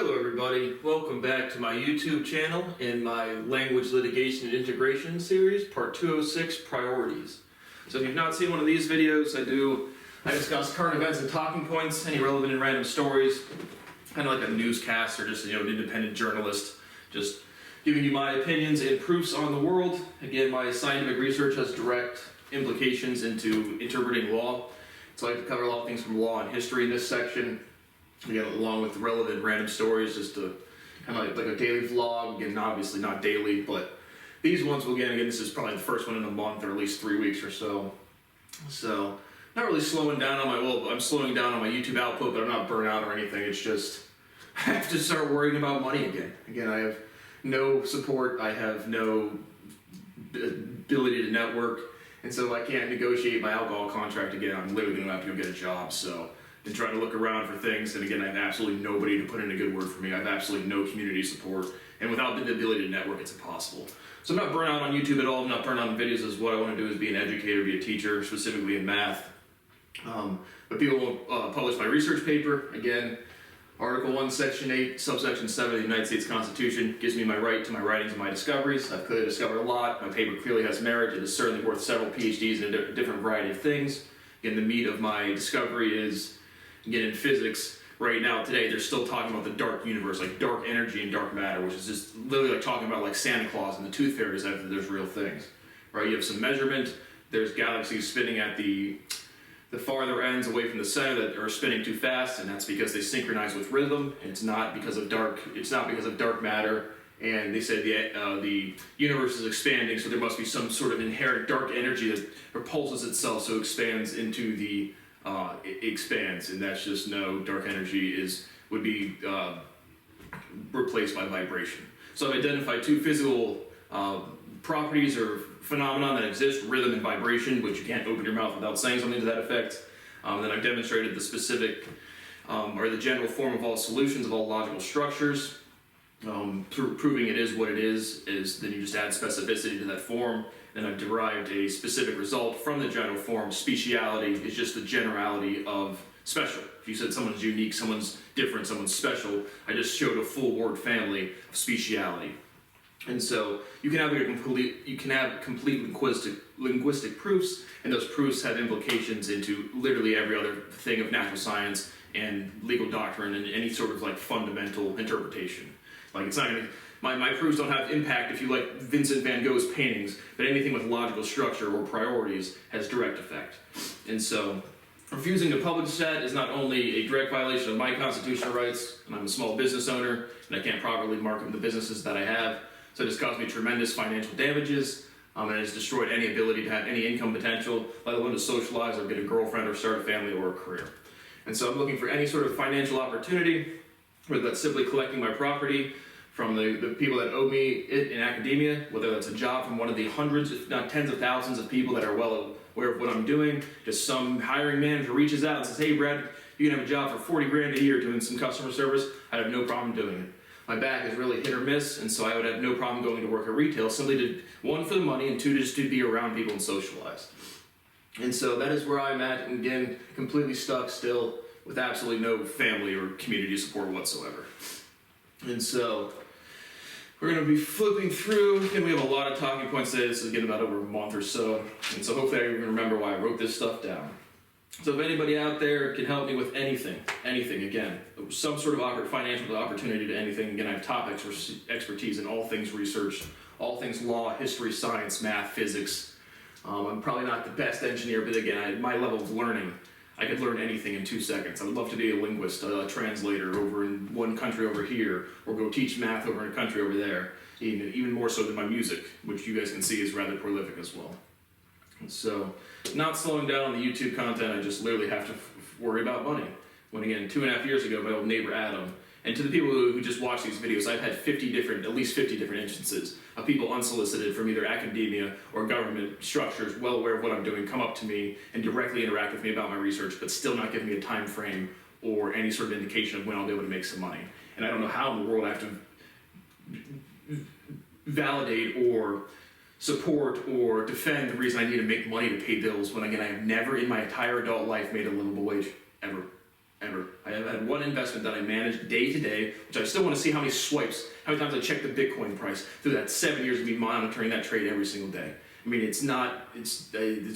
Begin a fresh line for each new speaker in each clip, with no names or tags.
Hello everybody, welcome back to my YouTube channel in my Language Litigation and Integration series, part 206, Priorities. So if you've not seen one of these videos, I discuss current events and talking points, any relevant and random stories, kind of like a newscast or just an independent journalist, just giving you my opinions and proofs on the world. Again, my scientific research has direct implications into interpreting law, so I like to cover a lot of things from law and history in this section. Again, along with relevant random stories, just to kind of like a daily vlog. Again, obviously not daily, but these ones will again, this is probably the first one in a month or at least 3 weeks or so. So, not really slowing down on I'm slowing down on my YouTube output, but I'm not burnt out or anything. It's just, I have to start worrying about money again. Again, I have no support, I have no ability to network, and so I can't negotiate my alcohol contract again. I'm literally going to have to go get a job, so. And trying to look around for things, and again, I have absolutely nobody to put in a good word for me. I have absolutely no community support, and without the ability to network, it's impossible. So I'm not burnt out on YouTube at all. I'm not burnt out on videos. As what I want to do is be an educator, be a teacher, specifically in math. But people won't publish my research paper. Again, Article 1, Section 8, Subsection 7 of the United States Constitution gives me my right to my writings and my discoveries. I've clearly discovered a lot. My paper clearly has merit. It is certainly worth several PhDs in a different variety of things. Again, the meat of my discovery is, again, in physics, right now, today, they're still talking about the dark universe, like dark energy and dark matter, which is just literally like talking about like Santa Claus and the tooth fairy as if there's real things, right? You have some measurement, there's galaxies spinning at the farther ends away from the center that are spinning too fast, and that's because they synchronize with rhythm. It's not because of dark matter, and they said the universe is expanding, so there must be some sort of inherent dark energy that repulses itself, so expands into the it expands, and that's just no, dark energy would be replaced by vibration. So I've identified two physical properties or phenomena that exist, rhythm and vibration, which you can't open your mouth without saying something to that effect. Then I've demonstrated the specific or the general form of all solutions of all logical structures. Proving it is what it is then you just add specificity to that form. Then I've derived a specific result from the general form. Speciality is just the generality of special. If you said someone's unique, someone's different, someone's special, I just showed a full word family of speciality. And so you can have complete linguistic proofs, and those proofs have implications into literally every other thing of natural science and legal doctrine and any sort of like fundamental interpretation. Like it's not gonna, my proofs don't have impact if you like Vincent van Gogh's paintings, but anything with logical structure or priorities has direct effect. And so refusing to publish that is not only a direct violation of my constitutional rights, and I'm a small business owner, and I can't properly market the businesses that I have, so it has caused me tremendous financial damages, and it has destroyed any ability to have any income potential, let alone to socialize or get a girlfriend or start a family or a career. And so I'm looking for any sort of financial opportunity, whether that's simply collecting my property from the people that owe me it in academia, whether that's a job from one of the hundreds, if not tens of thousands of people that are well aware of what I'm doing. Just some hiring manager reaches out and says, hey Brad, you can have a job for 40 grand a year doing some customer service. I'd have no problem doing it. My back is really hit or miss, and so I would have no problem going to work at retail, simply to, one, for the money, and two, just to be around people and socialize. And so that is where I'm at, and again, completely stuck still with absolutely no family or community support whatsoever. And so we're going to be flipping through, and we have a lot of talking points today. This is getting about over a month or so, and so hopefully I even remember why I wrote this stuff down. So if anybody out there can help me with anything, again, some sort of financial opportunity to anything, again, I have top expertise in all things research, all things law, history, science, math, physics. I'm probably not the best engineer, but again, at my level of learning, I could learn anything in 2 seconds. I would love to be a linguist, a translator over in one country over here, or go teach math over in a country over there, even more so than my music, which you guys can see is rather prolific as well. So, not slowing down on the YouTube content, I just literally have to worry about money. When again, 2.5 years ago, my old neighbor Adam, and to the people who just watch these videos, I've had at least 50 different instances of people unsolicited from either academia or government structures, well aware of what I'm doing, come up to me and directly interact with me about my research, but still not give me a time frame or any sort of indication of when I'll be able to make some money. And I don't know how in the world I have to validate or support or defend the reason I need to make money to pay bills when, again, I have never in my entire adult life made a livable wage, ever. ever. I have had one investment that I manage day to day, which I still want to see how many swipes, how many times I check the Bitcoin price through that 7 years of me monitoring that trade every single day. I mean, it's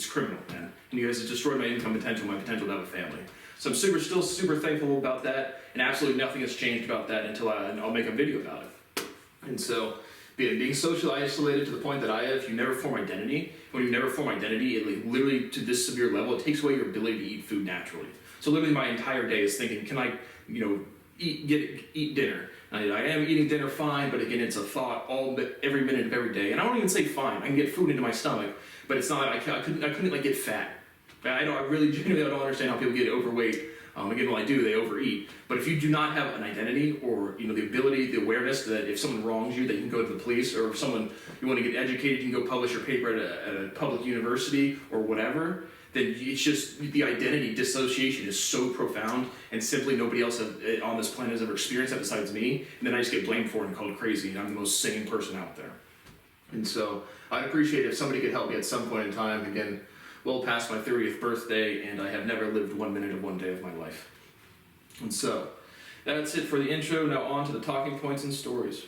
criminal, man. And you guys have destroyed my income potential, my potential to have a family. So I'm still super thankful about that, and absolutely nothing has changed about that until I'll make a video about it. And so, being socially isolated to the point that I have, you never form identity. When you never form identity, it like literally to this severe level, it takes away your ability to eat food naturally. So literally my entire day is thinking, can I, eat dinner? And I am eating dinner fine, but again, it's a thought every minute of every day. And I don't even say fine. I can get food into my stomach, but it's not. I couldn't like get fat. I really genuinely don't understand how people get overweight. Again, when I do, they overeat. But if you do not have an identity or the ability, the awareness that if someone wrongs you, that you can go to the police, or if you want to get educated, you can go publish your paper at a public university or whatever, then it's just the identity dissociation is so profound, and simply nobody else on this planet has ever experienced that besides me. And then I just get blamed for it and called crazy, and I'm the most sane person out there. And so I'd appreciate if somebody could help me at some point in time. Again, well past my 30th birthday, and I have never lived 1 minute of one day of my life. And so, that's it for the intro. Now on to the talking points and stories.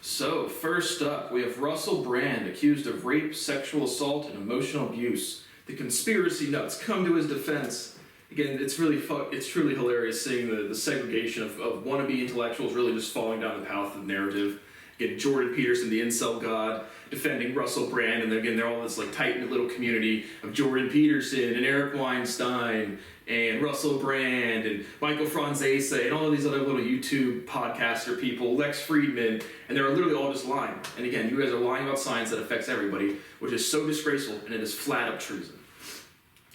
So, first up, we have Russell Brand, accused of rape, sexual assault, and emotional abuse. The conspiracy nuts come to his defense. Again, it's truly hilarious seeing the segregation of wannabe intellectuals really just falling down the path of narrative. Again, Jordan Peterson, the incel god, defending Russell Brand, and again, they're all this like tight-knit little community of Jordan Peterson and Eric Weinstein and Russell Brand and Michael Franzese and all of these other little YouTube podcaster people, Lex Friedman, and they're literally all just lying. And again, you guys are lying about science that affects everybody, which is so disgraceful, and it is flat-up treason.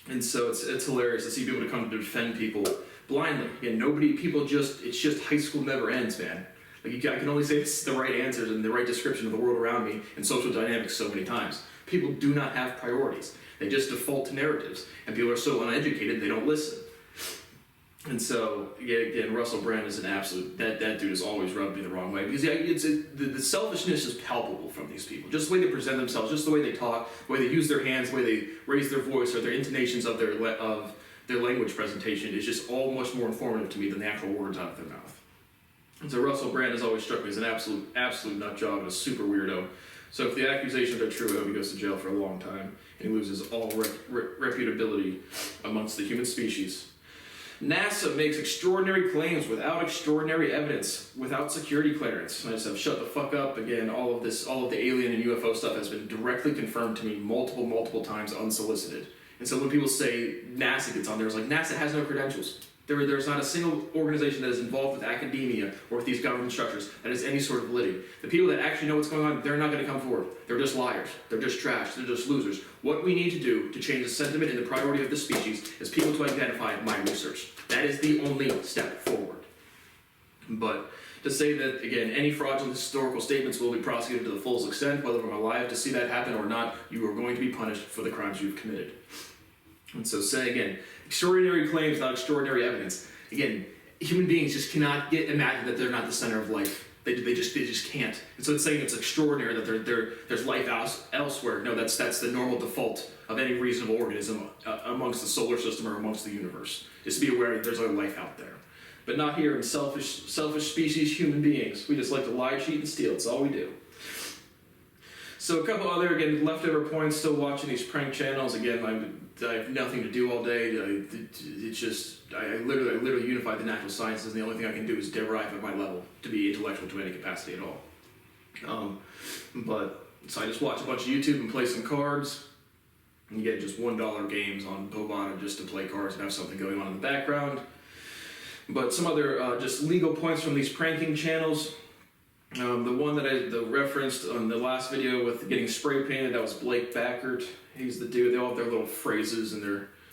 And so it's hilarious to see people to come to defend people blindly. Again, it's just high school never ends, man. Like I can only say it's the right answers and the right description of the world around me and social dynamics so many times. People do not have priorities. They just default to narratives. And people are so uneducated, they don't listen. And so, again, Russell Brand is an absolute, that dude has always rubbed me the wrong way. Because the selfishness is palpable from these people. Just the way they present themselves, just the way they talk, the way they use their hands, the way they raise their voice, or their intonations of their language presentation is just all much more informative to me than the actual words out of their mouth. And so Russell Brand has always struck me as an absolute nut job and a super weirdo. So if the accusations are true, I hope he goes to jail for a long time and he loses all reputability amongst the human species. NASA makes extraordinary claims without extraordinary evidence, without security clearance. And I just have shut the fuck up. Again, all of the alien and UFO stuff has been directly confirmed to me multiple times unsolicited. And so when people say NASA gets on there, it's like NASA has no credentials. There's not a single organization that is involved with academia or with these government structures that has any sort of validity. The people that actually know what's going on, they're not going to come forward. They're just liars. They're just trash. They're just losers. What we need to do to change the sentiment and the priority of the species is people to identify my research. That is the only step forward. But to say that, again, any fraudulent historical statements will be prosecuted to the fullest extent, whether I'm alive to see that happen or not, you are going to be punished for the crimes you've committed. And so say again, extraordinary claims, not extraordinary evidence. Again, human beings just cannot imagine that they're not the center of life. They just can't. And so it's saying it's extraordinary that there's life elsewhere. No, that's the normal default of any reasonable organism amongst the solar system or amongst the universe. Just to be aware that there's other life out there. But not here in selfish species, human beings. We just like to lie, cheat, and steal. It's all we do. So a couple other, again, leftover points, still watching these prank channels. Again, I have nothing to do all day. It's just, I literally unify the natural sciences, and the only thing I can do is derive at my level to be intellectual to any capacity at all. So I just watch a bunch of YouTube and play some cards, and get just $1 games on Bovana just to play cards and have something going on in the background. But some other just legal points from these pranking channels. The one that I referenced on the last video with getting spray painted, that was Blake Backert. He's the dude, they all have their little phrases and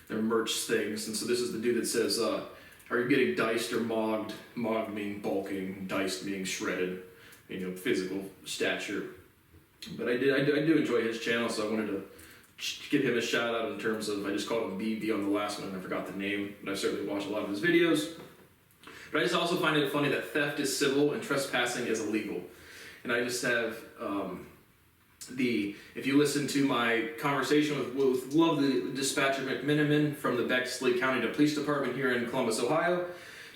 their merch things. And so this is the dude that says, are you getting diced or mogged? Mogged meaning bulking, diced meaning shredded, physical stature. But I do enjoy his channel, so I wanted to give him a shout out in terms of, I just called him BB on the last one and I forgot the name, but I certainly watch a lot of his videos. But I just also find it funny that theft is civil and trespassing is illegal. And I just have, if you listen to my conversation with lovely dispatcher McMiniman from the Bexley County Police Department here in Columbus, Ohio,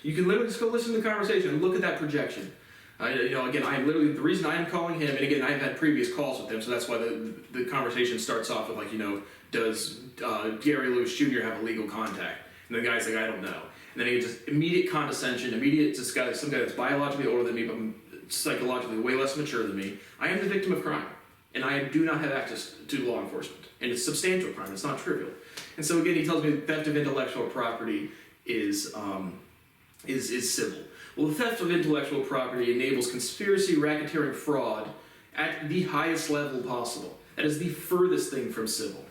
you can literally just go listen to the conversation and look at that projection. Again, I'm literally, the reason I'm calling him, and again, I've had previous calls with him, so that's why the conversation starts off with does Gary Lewis Jr. have a legal contact? And the guy's like, I don't know. And then he just immediate condescension, some guy that's biologically older than me, but psychologically way less mature than me. I am the victim of crime, and I do not have access to law enforcement. And it's substantial crime, it's not trivial. And so again, he tells me theft of intellectual property is civil. Well, the theft of intellectual property enables conspiracy, racketeering, fraud at the highest level possible. That is the furthest thing from civil.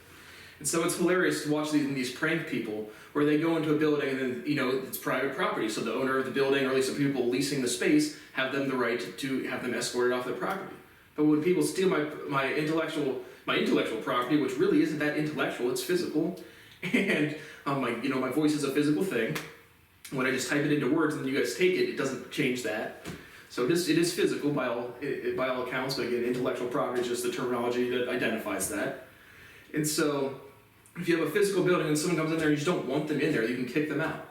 And so it's hilarious to watch these prank people where they go into a building and then, it's private property. So the owner of the building, or at least the people leasing the space, have them the right to have them escorted off their property. But when people steal my intellectual property, which really isn't that intellectual, it's physical, and my voice is a physical thing. When I just type it into words and then you guys take it, it doesn't change that. So it is physical by all accounts, but again, intellectual property is just the terminology that identifies that. And so if you have a physical building and someone comes in there and you just don't want them in there, you can kick them out.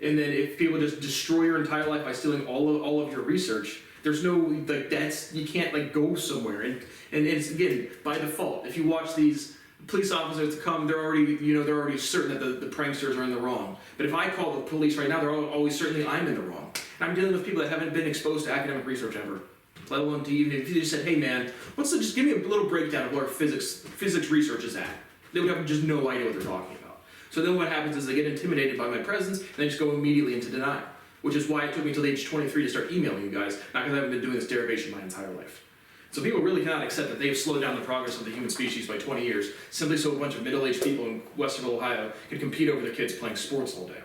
And then if people just destroy your entire life by stealing all of your research, there's no, you can't go somewhere. And it's, again, by default, if you watch these police officers come, they're already certain that the pranksters are in the wrong. But if I call the police right now, they're always certainly I'm in the wrong. And I'm dealing with people that haven't been exposed to academic research ever, let alone to even if you just said, hey man, just give me a little breakdown of where physics research is at. They would have just no idea what they're talking about. So then what happens is they get intimidated by my presence and they just go immediately into denial, which is why it took me until age 23 to start emailing you guys, not because I haven't been doing this derivation my entire life. So people really cannot accept that they've slowed down the progress of the human species by 20 years, simply so a bunch of middle-aged people in western Ohio can compete over their kids playing sports all day,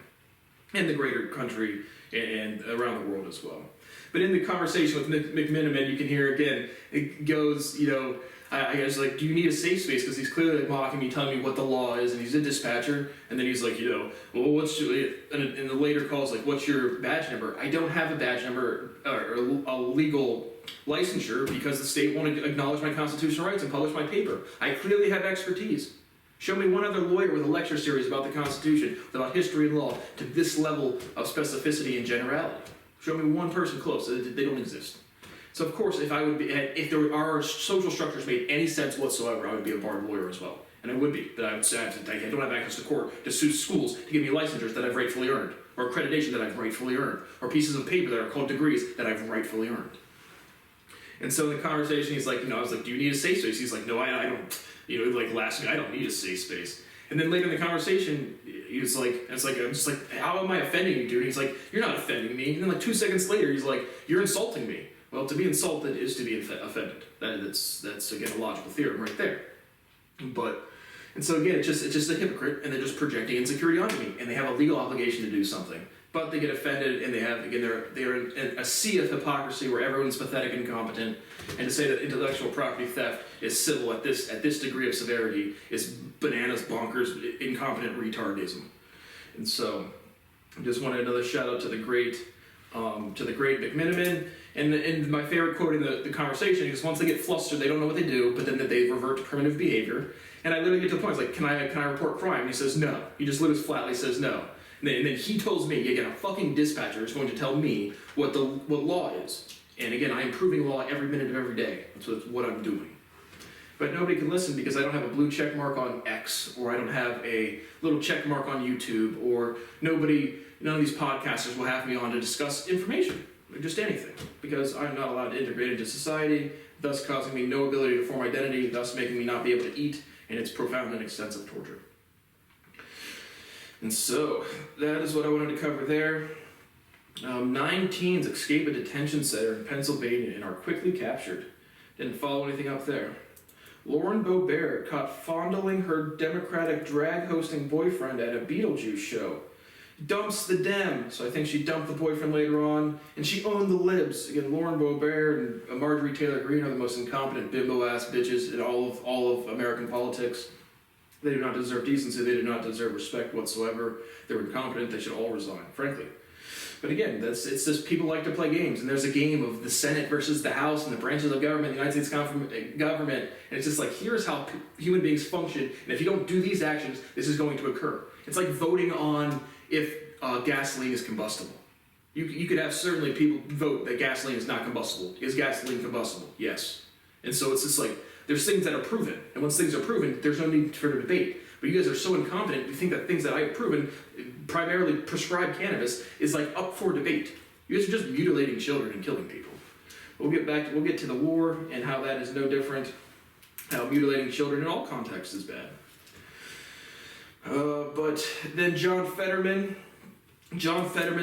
and the greater country and around the world as well. But in the conversation with McMiniman, you can hear again, it goes, I was like, do you need a safe space? Because he's clearly mocking me, telling me what the law is, and he's a dispatcher. And then he's like, well, and in the later calls, like, what's your badge number? I don't have a badge number or a legal licensure because the state won't acknowledge my constitutional rights and publish my paper. I clearly have expertise. Show me one other lawyer with a lecture series about the Constitution, about history and law, to this level of specificity and generality. Show me one person close. They don't exist. So of course, if there are social structures made any sense whatsoever, I would be a barred lawyer as well. And I would be. But I don't have access to court to sue schools to give me licensures that I've rightfully earned, or accreditation that I've rightfully earned, or pieces of paper that are called degrees that I've rightfully earned. And so in the conversation, he's like, I was like, do you need a safe space? He's like, no, I don't. Last week, I don't need a safe space. And then later in the conversation, he was like, I'm just like, how am I offending you, dude? And he's like, you're not offending me. And then 2 seconds later, he's like, you're insulting me. Well, to be insulted is to be offended. That's again a logical theorem right there. And so again, it's just a hypocrite, and they're just projecting insecurity onto me, and they have a legal obligation to do something. But they get offended, and they're in a sea of hypocrisy where everyone's pathetic and incompetent. And to say that intellectual property theft is civil at this degree of severity is bananas, bonkers, incompetent retardism. And so, I just wanted another shout out to the great McMiniman. And my favorite quote in the conversation is, once they get flustered, they don't know what they do, but then that they revert to primitive behavior. And I literally get to the point, it's like, can I report crime? And he says no. He just literally flatly says no. And then he tells me, again, a fucking dispatcher is going to tell me what law is. And again, I am proving law every minute of every day. That's what I'm doing. But nobody can listen because I don't have a blue check mark on X, or I don't have a little check mark on YouTube, or none of these podcasters will have me on to discuss information, or just anything, because I'm not allowed to integrate into society, thus causing me no ability to form identity, thus making me not be able to eat, and it's profound and extensive torture. And so, that is what I wanted to cover there. 9 teens escape a detention center in Pennsylvania and are quickly captured. Didn't follow anything up there. Lauren Boebert caught fondling her Democratic drag-hosting boyfriend at a Beetlejuice show. Dumps the Dem, so I think she dumped the boyfriend later on, and she owned the libs. Again, Lauren Boebert and Marjorie Taylor Greene are the most incompetent bimbo-ass bitches in all of American politics. They do not deserve decency, they do not deserve respect whatsoever. They're incompetent, they should all resign, frankly. But again, it's just people like to play games, and there's a game of the Senate versus the House and the branches of government, the United States government, and it's just like, here's how human beings function, and if you don't do these actions, this is going to occur. It's like voting on if gasoline is combustible. You could have certainly people vote that gasoline is not combustible. Is gasoline combustible? Yes. And so it's just like, there's things that are proven, and once things are proven, there's no need for debate. But you guys are so incompetent, you think that things that I've proven, primarily prescribed cannabis, is like up for debate. You guys are just mutilating children and killing people. We'll get to the war and how that is no different, how mutilating children in all contexts is bad. But then John Fetterman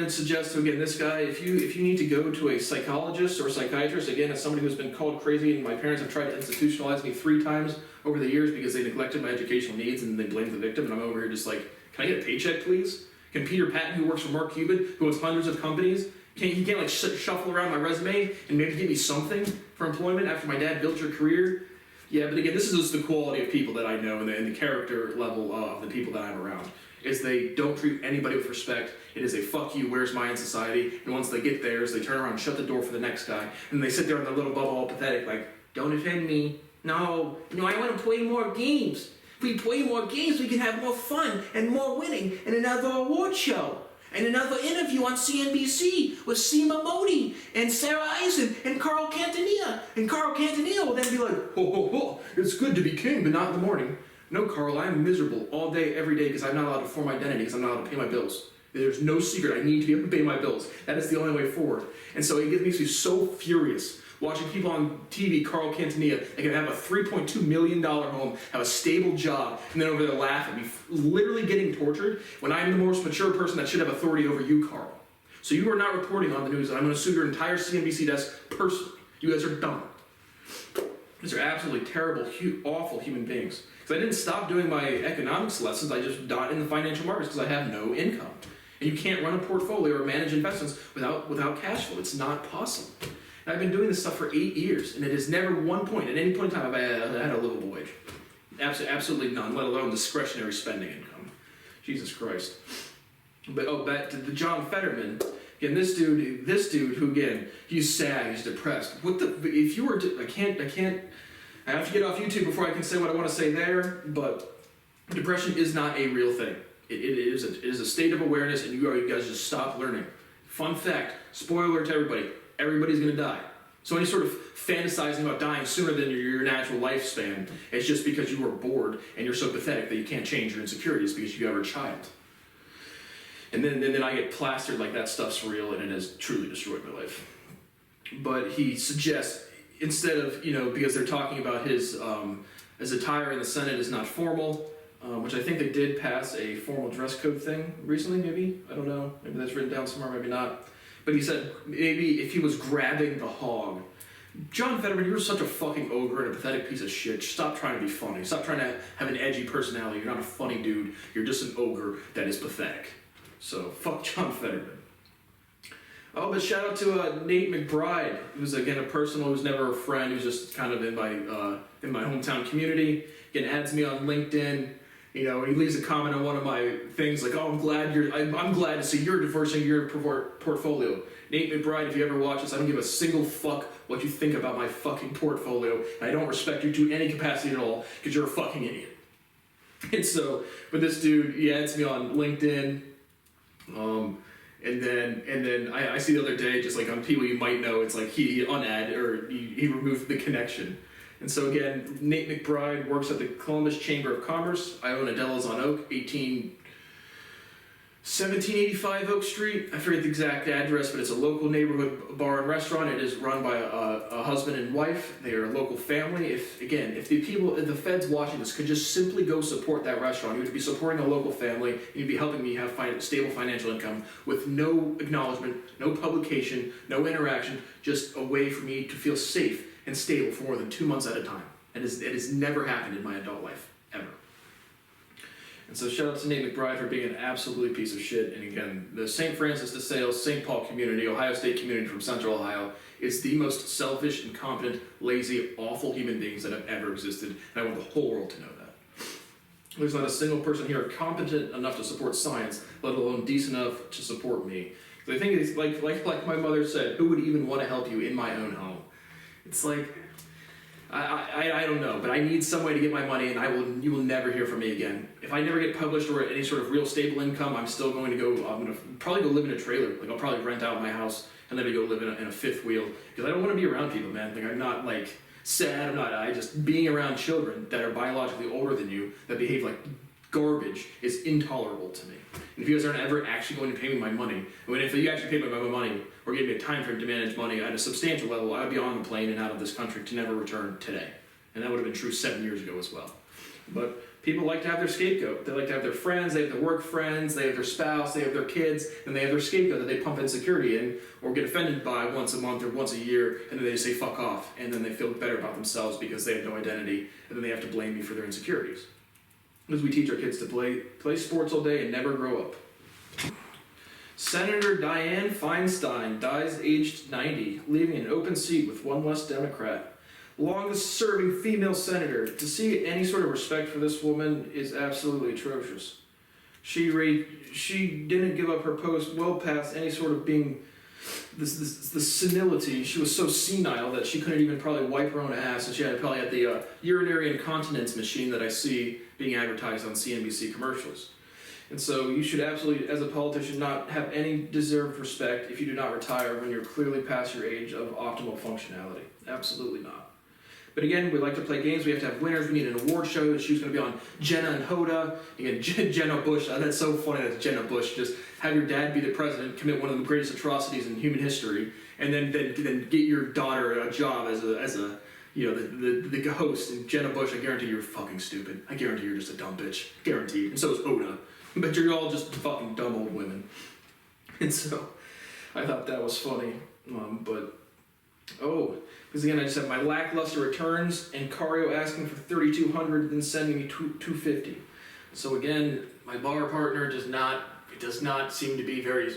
suggests, again, this guy, if you need to go to a psychologist or a psychiatrist, again, as somebody who's been called crazy, and my parents have tried to institutionalize me 3 times over the years because they neglected my educational needs and they blamed the victim, and I'm over here just like, can I get a paycheck, please? Can Peter Patton, who works for Mark Cuban, who owns hundreds of companies, he can't like shuffle around my resume and maybe give me something for employment after my dad built your career? Yeah, but again, this is just the quality of people that I know and the character level of the people that I'm around. Is they don't treat anybody with respect. It is a fuck you, where's my in society? And once they get theirs, they turn around and shut the door for the next guy. And they sit there in their little bubble all pathetic, like, don't offend me. No, I want to play more games. If we play more games, we can have more fun and more winning and another award show. And another interview on CNBC with Seema Modi and Sarah Eisen and Carl Quintanilla. And Carl Quintanilla will then be like, ho, ho, ho, it's good to be king, but not in the morning. No, Carl, I'm miserable all day, every day, because I'm not allowed to form identity, because I'm not allowed to pay my bills. There's no secret. I need to be able to pay my bills. That is the only way forward. And so it makes me so furious watching people on TV, Carl Quintanilla, they can have a $3.2 million home, have a stable job, and then over there laugh at me, literally getting tortured when I'm the most mature person that should have authority over you, Carl. So you are not reporting on the news, and I'm going to sue your entire CNBC desk personally. You guys are dumb. These are absolutely terrible, awful human beings. Because I didn't stop doing my economics lessons, I just got in the financial markets because I have no income. And you can't run a portfolio or manage investments without cash flow. It's not possible. And I've been doing this stuff for 8 years, and it is never one point, at any point in time, I've had a livable wage. Absolutely none, let alone discretionary spending income. Jesus Christ. But back to the John Fetterman. Again, this dude who, again, he's sad, he's depressed. If you were to, I have to get off YouTube before I can say what I want to say there, but depression is not a real thing. It is a state of awareness, and you guys just stop learning. Fun fact, spoiler alert to everybody, everybody's going to die. So any sort of fantasizing about dying sooner than your natural lifespan is just because you were bored and you're so pathetic that you can't change your insecurities because you are a child. And then I get plastered like that stuff's real, and it has truly destroyed my life. But he suggests, instead of, because they're talking about his attire in the Senate is not formal, which I think they did pass a formal dress code thing recently, maybe? I don't know. Maybe that's written down somewhere, maybe not. But he said maybe if he was grabbing the hog. John Fetterman, you're such a fucking ogre and a pathetic piece of shit. Stop trying to be funny. Stop trying to have an edgy personality. You're not a funny dude. You're just an ogre that is pathetic. So, fuck John Fetterman. Oh, but shout out to Nate McBride, who's again a person who's never a friend, who's just kind of in my hometown community. Again, adds me on LinkedIn. He leaves a comment on one of my things like, "Oh, I'm glad to see you're diversing your portfolio." Nate McBride, if you ever watch this, I don't give a single fuck what you think about my fucking portfolio, and I don't respect you to any capacity at all because you're a fucking idiot. And so, but this dude, he adds me on LinkedIn. And then I see the other day, just like on people you might know, it's like he removed the connection. And so again, Nate McBride works at the Columbus Chamber of Commerce. I own a Della's on Oak, 1785 Oak Street. I forget the exact address, but it's a local neighborhood bar and restaurant. It is run by a husband and wife. They are a local family. If the feds watching this could just simply go support that restaurant, you would be supporting a local family, and you'd be helping me have stable financial income with no acknowledgement, no publication, no interaction, just a way for me to feel safe and stable for more than 2 months at a time. It has never happened in my adult life, ever. And so shout out to Nate McBride for being an absolute piece of shit. And again, the St. Francis de Sales, St. Paul community, Ohio State community from Central Ohio is the most selfish, incompetent, lazy, awful human beings that have ever existed. And I want the whole world to know that. There's not a single person here competent enough to support science, let alone decent enough to support me. The thing is, like my mother said, who would even want to help you in my own home? It's like, I don't know, but I need some way to get my money, and you will never hear from me again. If I never get published or any sort of real stable income, I'm going to probably go live in a trailer. Like, I'll probably rent out my house and then go live in a fifth wheel, because I don't want to be around people, man. Like, I'm not like sad. I just being around children that are biologically older than you that behave like garbage is intolerable to me. And if you guys aren't ever actually going to pay me my money, if you actually paid me my money or gave me a time frame to manage money at a substantial level, I would be on the plane and out of this country to never return today. And that would have been true 7 years ago as well. But people like to have their scapegoat. They like to have their friends, they have their work friends, they have their spouse, they have their kids, and they have their scapegoat that they pump insecurity in or get offended by once a month or once a year, and then they just say fuck off, and then they feel better about themselves because they have no identity, and then they have to blame me for their insecurities. Because we teach our kids to play sports all day and never grow up. Senator Dianne Feinstein dies aged 90, leaving an open seat with one less Democrat. Longest serving female senator. To see any sort of respect for this woman is absolutely atrocious. She didn't give up her post well past any sort of being the senility. She was so senile that she couldn't even probably wipe her own ass, and she probably had the urinary incontinence machine that I see being advertised on CNBC commercials. And so you should absolutely, as a politician, not have any deserved respect if you do not retire when you're clearly past your age of optimal functionality. Absolutely not. But again, we like to play games. We have to have winners. We need an award show. She was going to be on Jenna and Hoda. Again, Jenna Bush. That's so funny that Jenna Bush. Just have your dad be the president, commit one of the greatest atrocities in human history, and then get your daughter a job as a the host. And Jenna Bush, I guarantee you're fucking stupid. I guarantee you're just a dumb bitch. Guaranteed. And so is Hoda. But you're all just fucking dumb old women. And so I thought that was funny. Because again, I just have my lackluster returns and Cario asking for $3,200 and sending me $250. So again, my bar partner does not seem to be very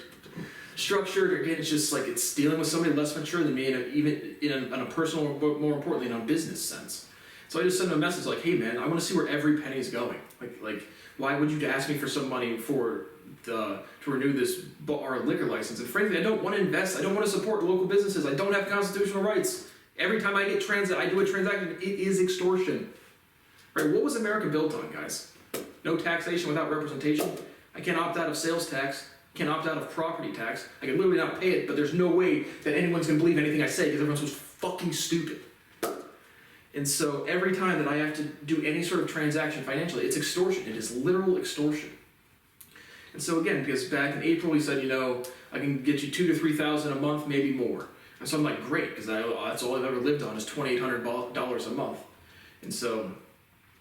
structured. Again, it's just like it's dealing with somebody less mature than me, even in a personal, but more importantly, in a business sense. So I just sent him a message like, hey man, I want to see where every penny is going. Like, why would you ask me for some money to renew this bar liquor license? And frankly, I don't want to invest. I don't want to support local businesses. I don't have constitutional rights. Every time I do a transaction, it is extortion. Right? What was America built on, guys? No taxation without representation. I can't opt out of sales tax. I can't opt out of property tax. I can literally not pay it, but there's no way that anyone's going to believe anything I say because everyone's so fucking stupid. And so every time that I have to do any sort of transaction financially, it's extortion. It is literal extortion. And so again, because back in April he said, I can get you $2,000 to $3,000 a month, maybe more. And so I'm like, great, because that's all I've ever lived on is $2,800 a month. And so,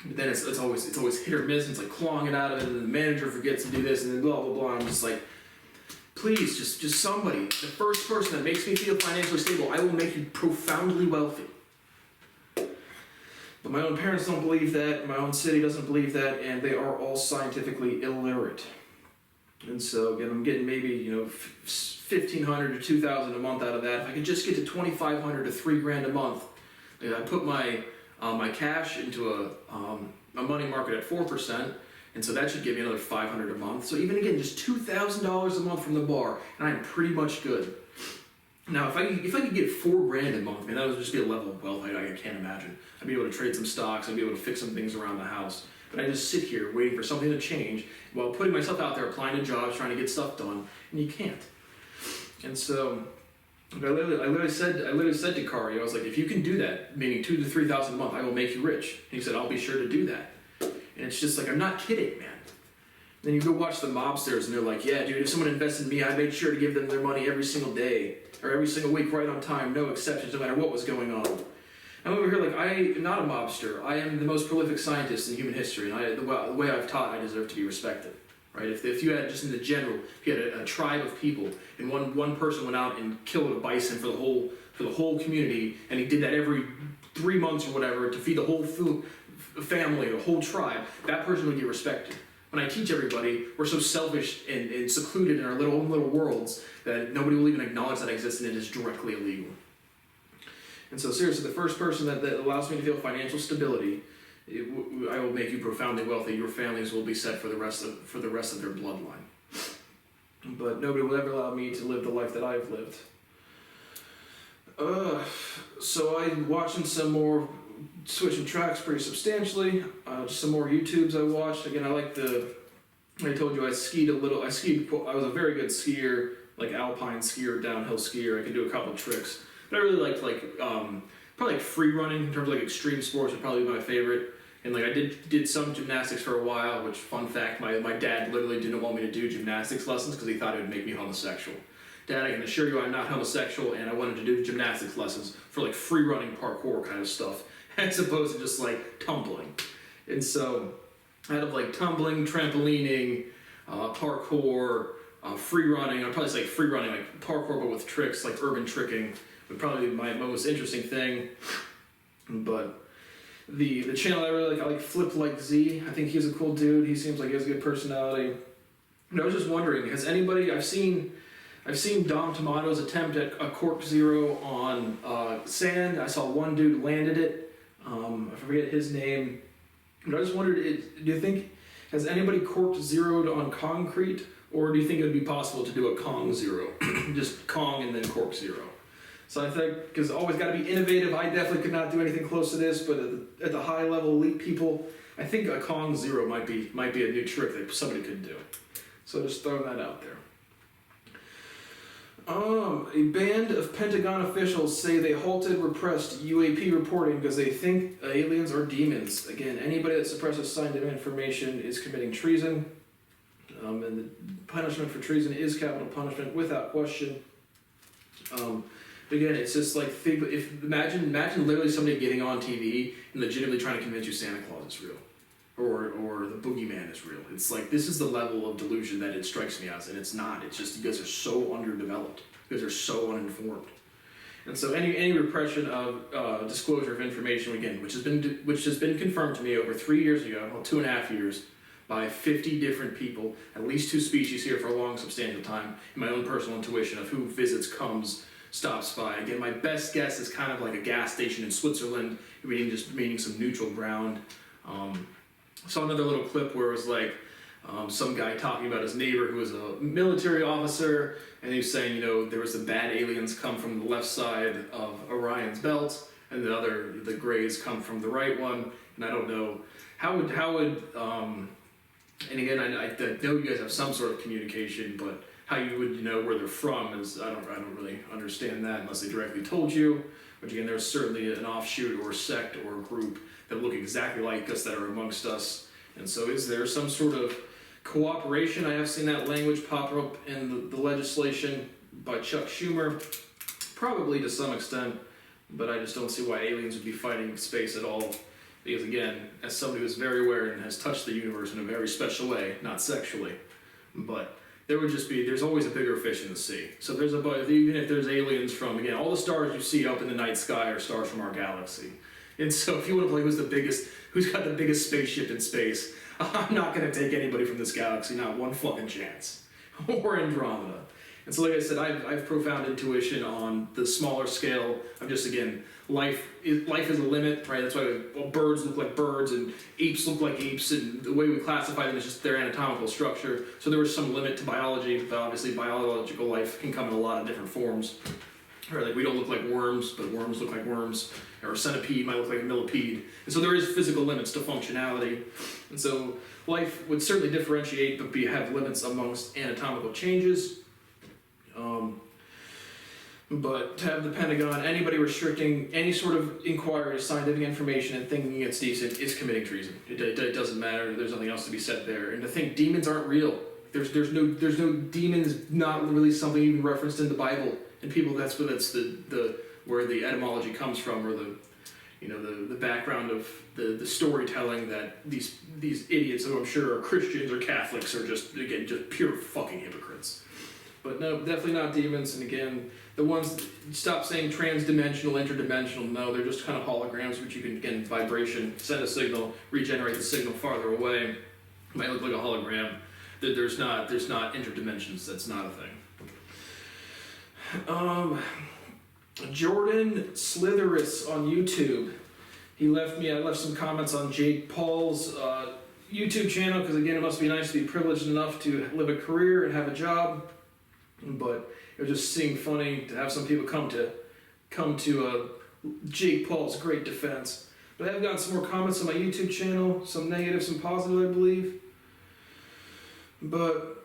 but then it's always hit or miss. And it's like clawing it out of it, and the manager forgets to do this, and then blah blah blah. I'm just like, please, just somebody, the first person that makes me feel financially stable, I will make you profoundly wealthy. But my own parents don't believe that, my own city doesn't believe that, and they are all scientifically illiterate. And so again, I'm getting maybe $1,500 to $2,000 a month out of that. If I could just get to $2,500 to $3,000 a month, I put my cash into a money market at 4%, and so that should give me another $500 a month. So even again, just $2,000 a month from the bar, and I'm pretty much good. Now, if I could get $4,000 a month, man, that would just be a level of wealth I can't imagine. I'd be able to trade some stocks. I'd be able to fix some things around the house. But I just sit here waiting for something to change while putting myself out there, applying to jobs, trying to get stuff done, and you can't. And so I literally said to Kari, I was like, if you can do that, meaning $2,000 to $3,000 a month, I will make you rich. And he said, I'll be sure to do that. And it's just like, I'm not kidding, man. Then you go watch the mobsters, and they're like, yeah, dude, if someone invested in me, I made sure to give them their money every single day, or every single week, right on time, no exceptions, no matter what was going on. I'm over here like, I am not a mobster. I am the most prolific scientist in human history, and the way I've taught, I deserve to be respected. Right? If you had, just in the general, if you had a tribe of people, and one person went out and killed a bison for the whole community, and he did that every 3 months or whatever to feed the whole family, the whole tribe, that person would get respected. When I teach everybody, we're so selfish and secluded in our little little worlds that nobody will even acknowledge that exists, and it is directly illegal. And so seriously, the first person that allows me to feel financial stability, I will make you profoundly wealthy. Your families will be set for the rest of their bloodline. but nobody will ever allow me to live the life that I've lived. So I'm watching some more, switching tracks pretty substantially. Just some more YouTubes I watched. Again, I told you I skied a little. I was a very good skier, like alpine skier, downhill skier. I could do a couple tricks. But I really liked probably like free running in terms of like extreme sports would probably be my favorite. And like I did some gymnastics for a while, which fun fact, my dad literally didn't want me to do gymnastics lessons because he thought it would make me homosexual. Dad, I can assure you I'm not homosexual, and I wanted to do gymnastics lessons for like free running parkour kind of stuff, as opposed to just like tumbling. And so out of like tumbling, trampolining, parkour, free running, I'd probably say free running, like parkour but with tricks, like urban tricking, would probably be my most interesting thing. But the channel I really like, I like Flip Like Z. I think he's a cool dude. He seems like he has a good personality. And I was just wondering, has anybody, I've seen Dom Tomato's attempt at a cork zero on sand. I saw one dude landed it. I forget his name. But I just wondered, do you think, has anybody corked zeroed on concrete? Or do you think it would be possible to do a Kong zero? Just Kong and then cork zero. So I think, because always got to be innovative, I definitely could not do anything close to this, but at the high level elite people, I think a Kong zero might be a new trick that somebody could do. So just throwing that out there. A band of Pentagon officials say they halted repressed UAP reporting because they think aliens are demons. Again, anybody that suppresses scientific information is committing treason. And the punishment for treason is capital punishment without question. Again, it's just like, imagine literally somebody getting on TV and legitimately trying to convince you Santa Claus is real. Or the boogeyman is real. It's like, this is the level of delusion that it strikes me as, and it's not. It's just you guys are so underdeveloped. You guys are so uninformed. And so any repression of disclosure of information, again, which has been confirmed to me over 3 years ago, well, 2.5 years, by 50 different people, at least 2 species here for a long substantial time, and my own personal intuition of who visits, comes, stops by. Again, my best guess is kind of like a gas station in Switzerland, meaning some neutral ground. Saw another little clip where it was like some guy talking about his neighbor who was a military officer, and he was saying, there was the bad aliens come from the left side of Orion's belt, and the grays come from the right one. And I don't know how would and again, I know you guys have some sort of communication, but how you would know where they're from is I don't really understand that unless they directly told you. Which again, there's certainly an offshoot or a sect or a group that look exactly like us that are amongst us. And so is there some sort of cooperation? I have seen that language pop up in the legislation by Chuck Schumer, probably to some extent, but I just don't see why aliens would be fighting space at all. Because again, as somebody who's very aware and has touched the universe in a very special way, not sexually, but there's always a bigger fish in the sea. So even if there's aliens from, again, all the stars you see up in the night sky are stars from our galaxy. And so if you want to play who's got the biggest spaceship in space, I'm not going to take anybody from this galaxy, not one fucking chance. Or Andromeda. And so like I said, I have profound intuition on the smaller scale of just, again, life is a limit, right? That's why birds look like birds and apes look like apes, and the way we classify them is just their anatomical structure. So there was some limit to biology, but obviously biological life can come in a lot of different forms. Right, like we don't look like worms, but worms look like worms. Or a centipede might look like a millipede. And so there is physical limits to functionality. And so life would certainly differentiate, but have limits amongst anatomical changes. But to have the Pentagon, anybody restricting any sort of inquiry, scientific information, and thinking it's decent is committing treason. It doesn't matter. There's nothing else to be said there. And to think demons aren't real. There's no demons. Not really something even referenced in the Bible. And people, that's the where the etymology comes from, or the background of the storytelling that these idiots, who I'm sure are Christians or Catholics, are just pure fucking hypocrites. But no, definitely not demons. And again, the ones, stop saying transdimensional, interdimensional. No, they're just kind of holograms, which you can, again, vibration, send a signal, regenerate the signal farther away. It might look like a hologram. There's not interdimensions. That's not a thing. Jordan Slitheris on YouTube. I left some comments on Jake Paul's YouTube channel, because again, it must be nice to be privileged enough to live a career and have a job.
But it was just seemed funny to have some people come to Jake Paul's great defense. But I have gotten some more comments on my YouTube channel, some negative, some positive, I believe. But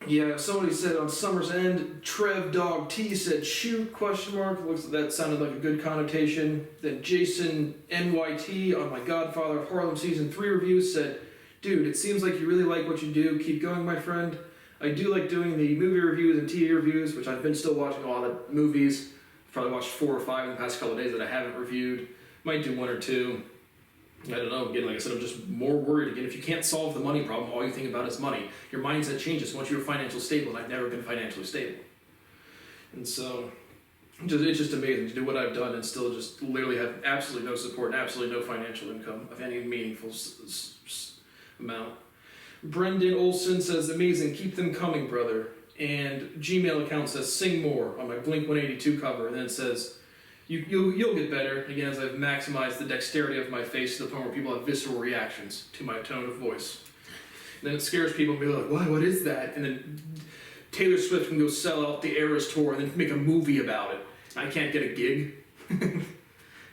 yeah, somebody said on Summer's End, Trev Dog T said shoot, question mark. Looks like that sounded like a good connotation. Then Jason NYT on my Godfather of Harlem Season 3 review said, dude, it seems like you really like what you do. Keep going, my friend. I do like doing the movie reviews and TV reviews, which I've been still watching a lot of movies. I've probably watched 4 or 5 in the past couple of days that I haven't reviewed. Might do 1 or 2. I don't know. Again, like I said, I'm just more worried. Again, if you can't solve the money problem, all you think about is money. Your mindset changes once you're financially stable, and I've never been financially stable. And so, it's just amazing to do what I've done and still just literally have absolutely no support and absolutely no financial income of any meaningful amount. Brendan Olson says, amazing, keep them coming, brother. And Gmail account says, sing more on my Blink-182 cover. And then it says, You'll get better, again, as I've maximized the dexterity of my face to the point where people have visceral reactions to my tone of voice. And then it scares people and be like, what is that? And then Taylor Swift can go sell out the Eras Tour and then make a movie about it. I can't get a gig.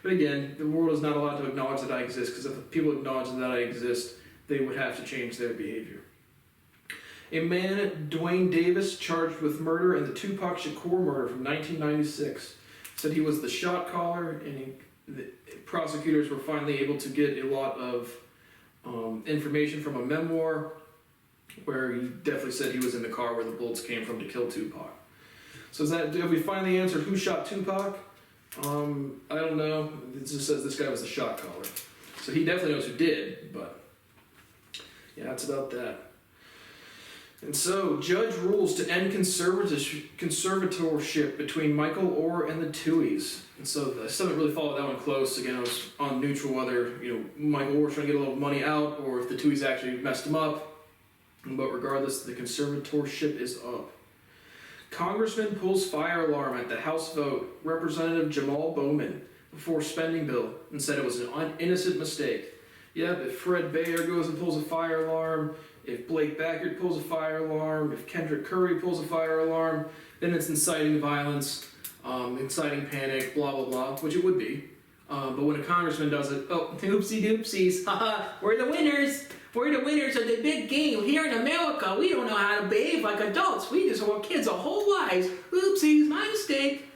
But again, the world is not allowed to acknowledge that I exist, because if people acknowledge that I exist, they would have to change their behavior. A man, Dwayne Davis, charged with murder in the Tupac Shakur murder from 1996. Said he was the shot caller, and the prosecutors were finally able to get a lot of information from a memoir where he definitely said he was in the car where the bullets came from to kill Tupac. So have we finally answered who shot Tupac? I don't know. It just says this guy was the shot caller. So he definitely knows who did, but yeah, that's about that. And so, judge rules to end conservatorship between Michael Orr and the Tuohys. And so, I still haven't really followed that one close. Again, I was on neutral whether Michael Orr was trying to get a little money out or if the Tuohys actually messed him up. But regardless, the conservatorship is up. Congressman pulls fire alarm at the House vote. Representative Jamal Bowman before spending bill and said it was an innocent mistake. Yep, if Fred Bayer goes and pulls a fire alarm, if Blake Backert pulls a fire alarm, if Kendrick Curry pulls a fire alarm, then it's inciting violence, inciting panic, blah, blah, blah, which it would be. But when a congressman does it, oh, oopsie doopsies, haha, we're the winners. We're the winners of the big game. Here in America, we don't know how to behave like adults. We just want kids our whole lives. Oopsies, my mistake.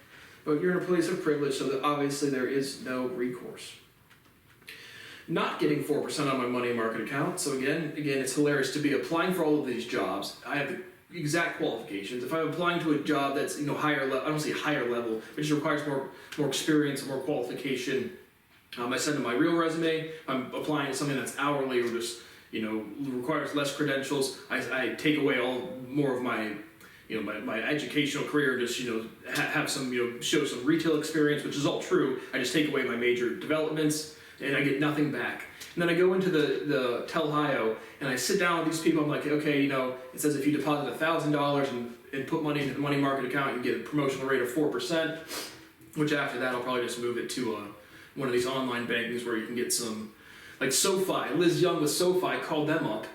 But you're in a place of privilege, so that obviously there is no recourse. Not getting 4% on my money market account. So again, it's hilarious to be applying for all of these jobs. I have the exact qualifications. If I'm applying to a job that's higher level, I don't say higher level, it just requires more experience, more qualification. I send them my real resume. I'm applying to something that's hourly or just requires less credentials. I take away more of my my educational career, just have some show some retail experience, which is all true. I just take away my major developments. And I get nothing back. And then I go into the Telhio, and I sit down with these people. I'm like, okay, it says if you deposit $1,000 and put money into the money market account, you get a promotional rate of 4%, which after that, I'll probably just move it to one of these online bankings where you can get some, like SoFi. Liz Young with SoFi called them up,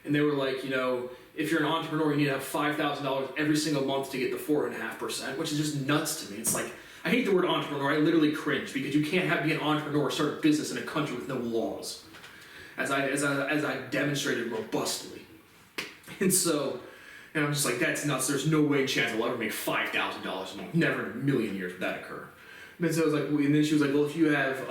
and they were like, if you're an entrepreneur, you need to have $5,000 every single month to get the 4.5%, which is just nuts to me. It's like, I hate the word entrepreneur. I literally cringe because you can't be an entrepreneur, start a business in a country with no laws, as I demonstrated robustly. And I'm just like, that's nuts. There's no way chance I'll ever make $5,000 a month. Never in a million years would that occur. And so I was like, and then she was like, well, if you have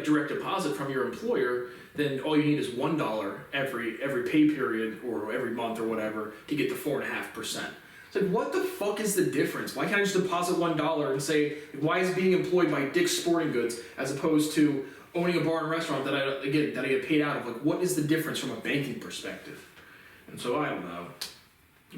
direct deposit from your employer, then all you need is $1 every pay period or every month or whatever to get the 4.5%. It's like, what the fuck is the difference? Why can't I just deposit $1 and say, why is being employed by Dick's Sporting Goods as opposed to owning a bar and restaurant that I get paid out of? Like, what is the difference from a banking perspective? And so I don't know.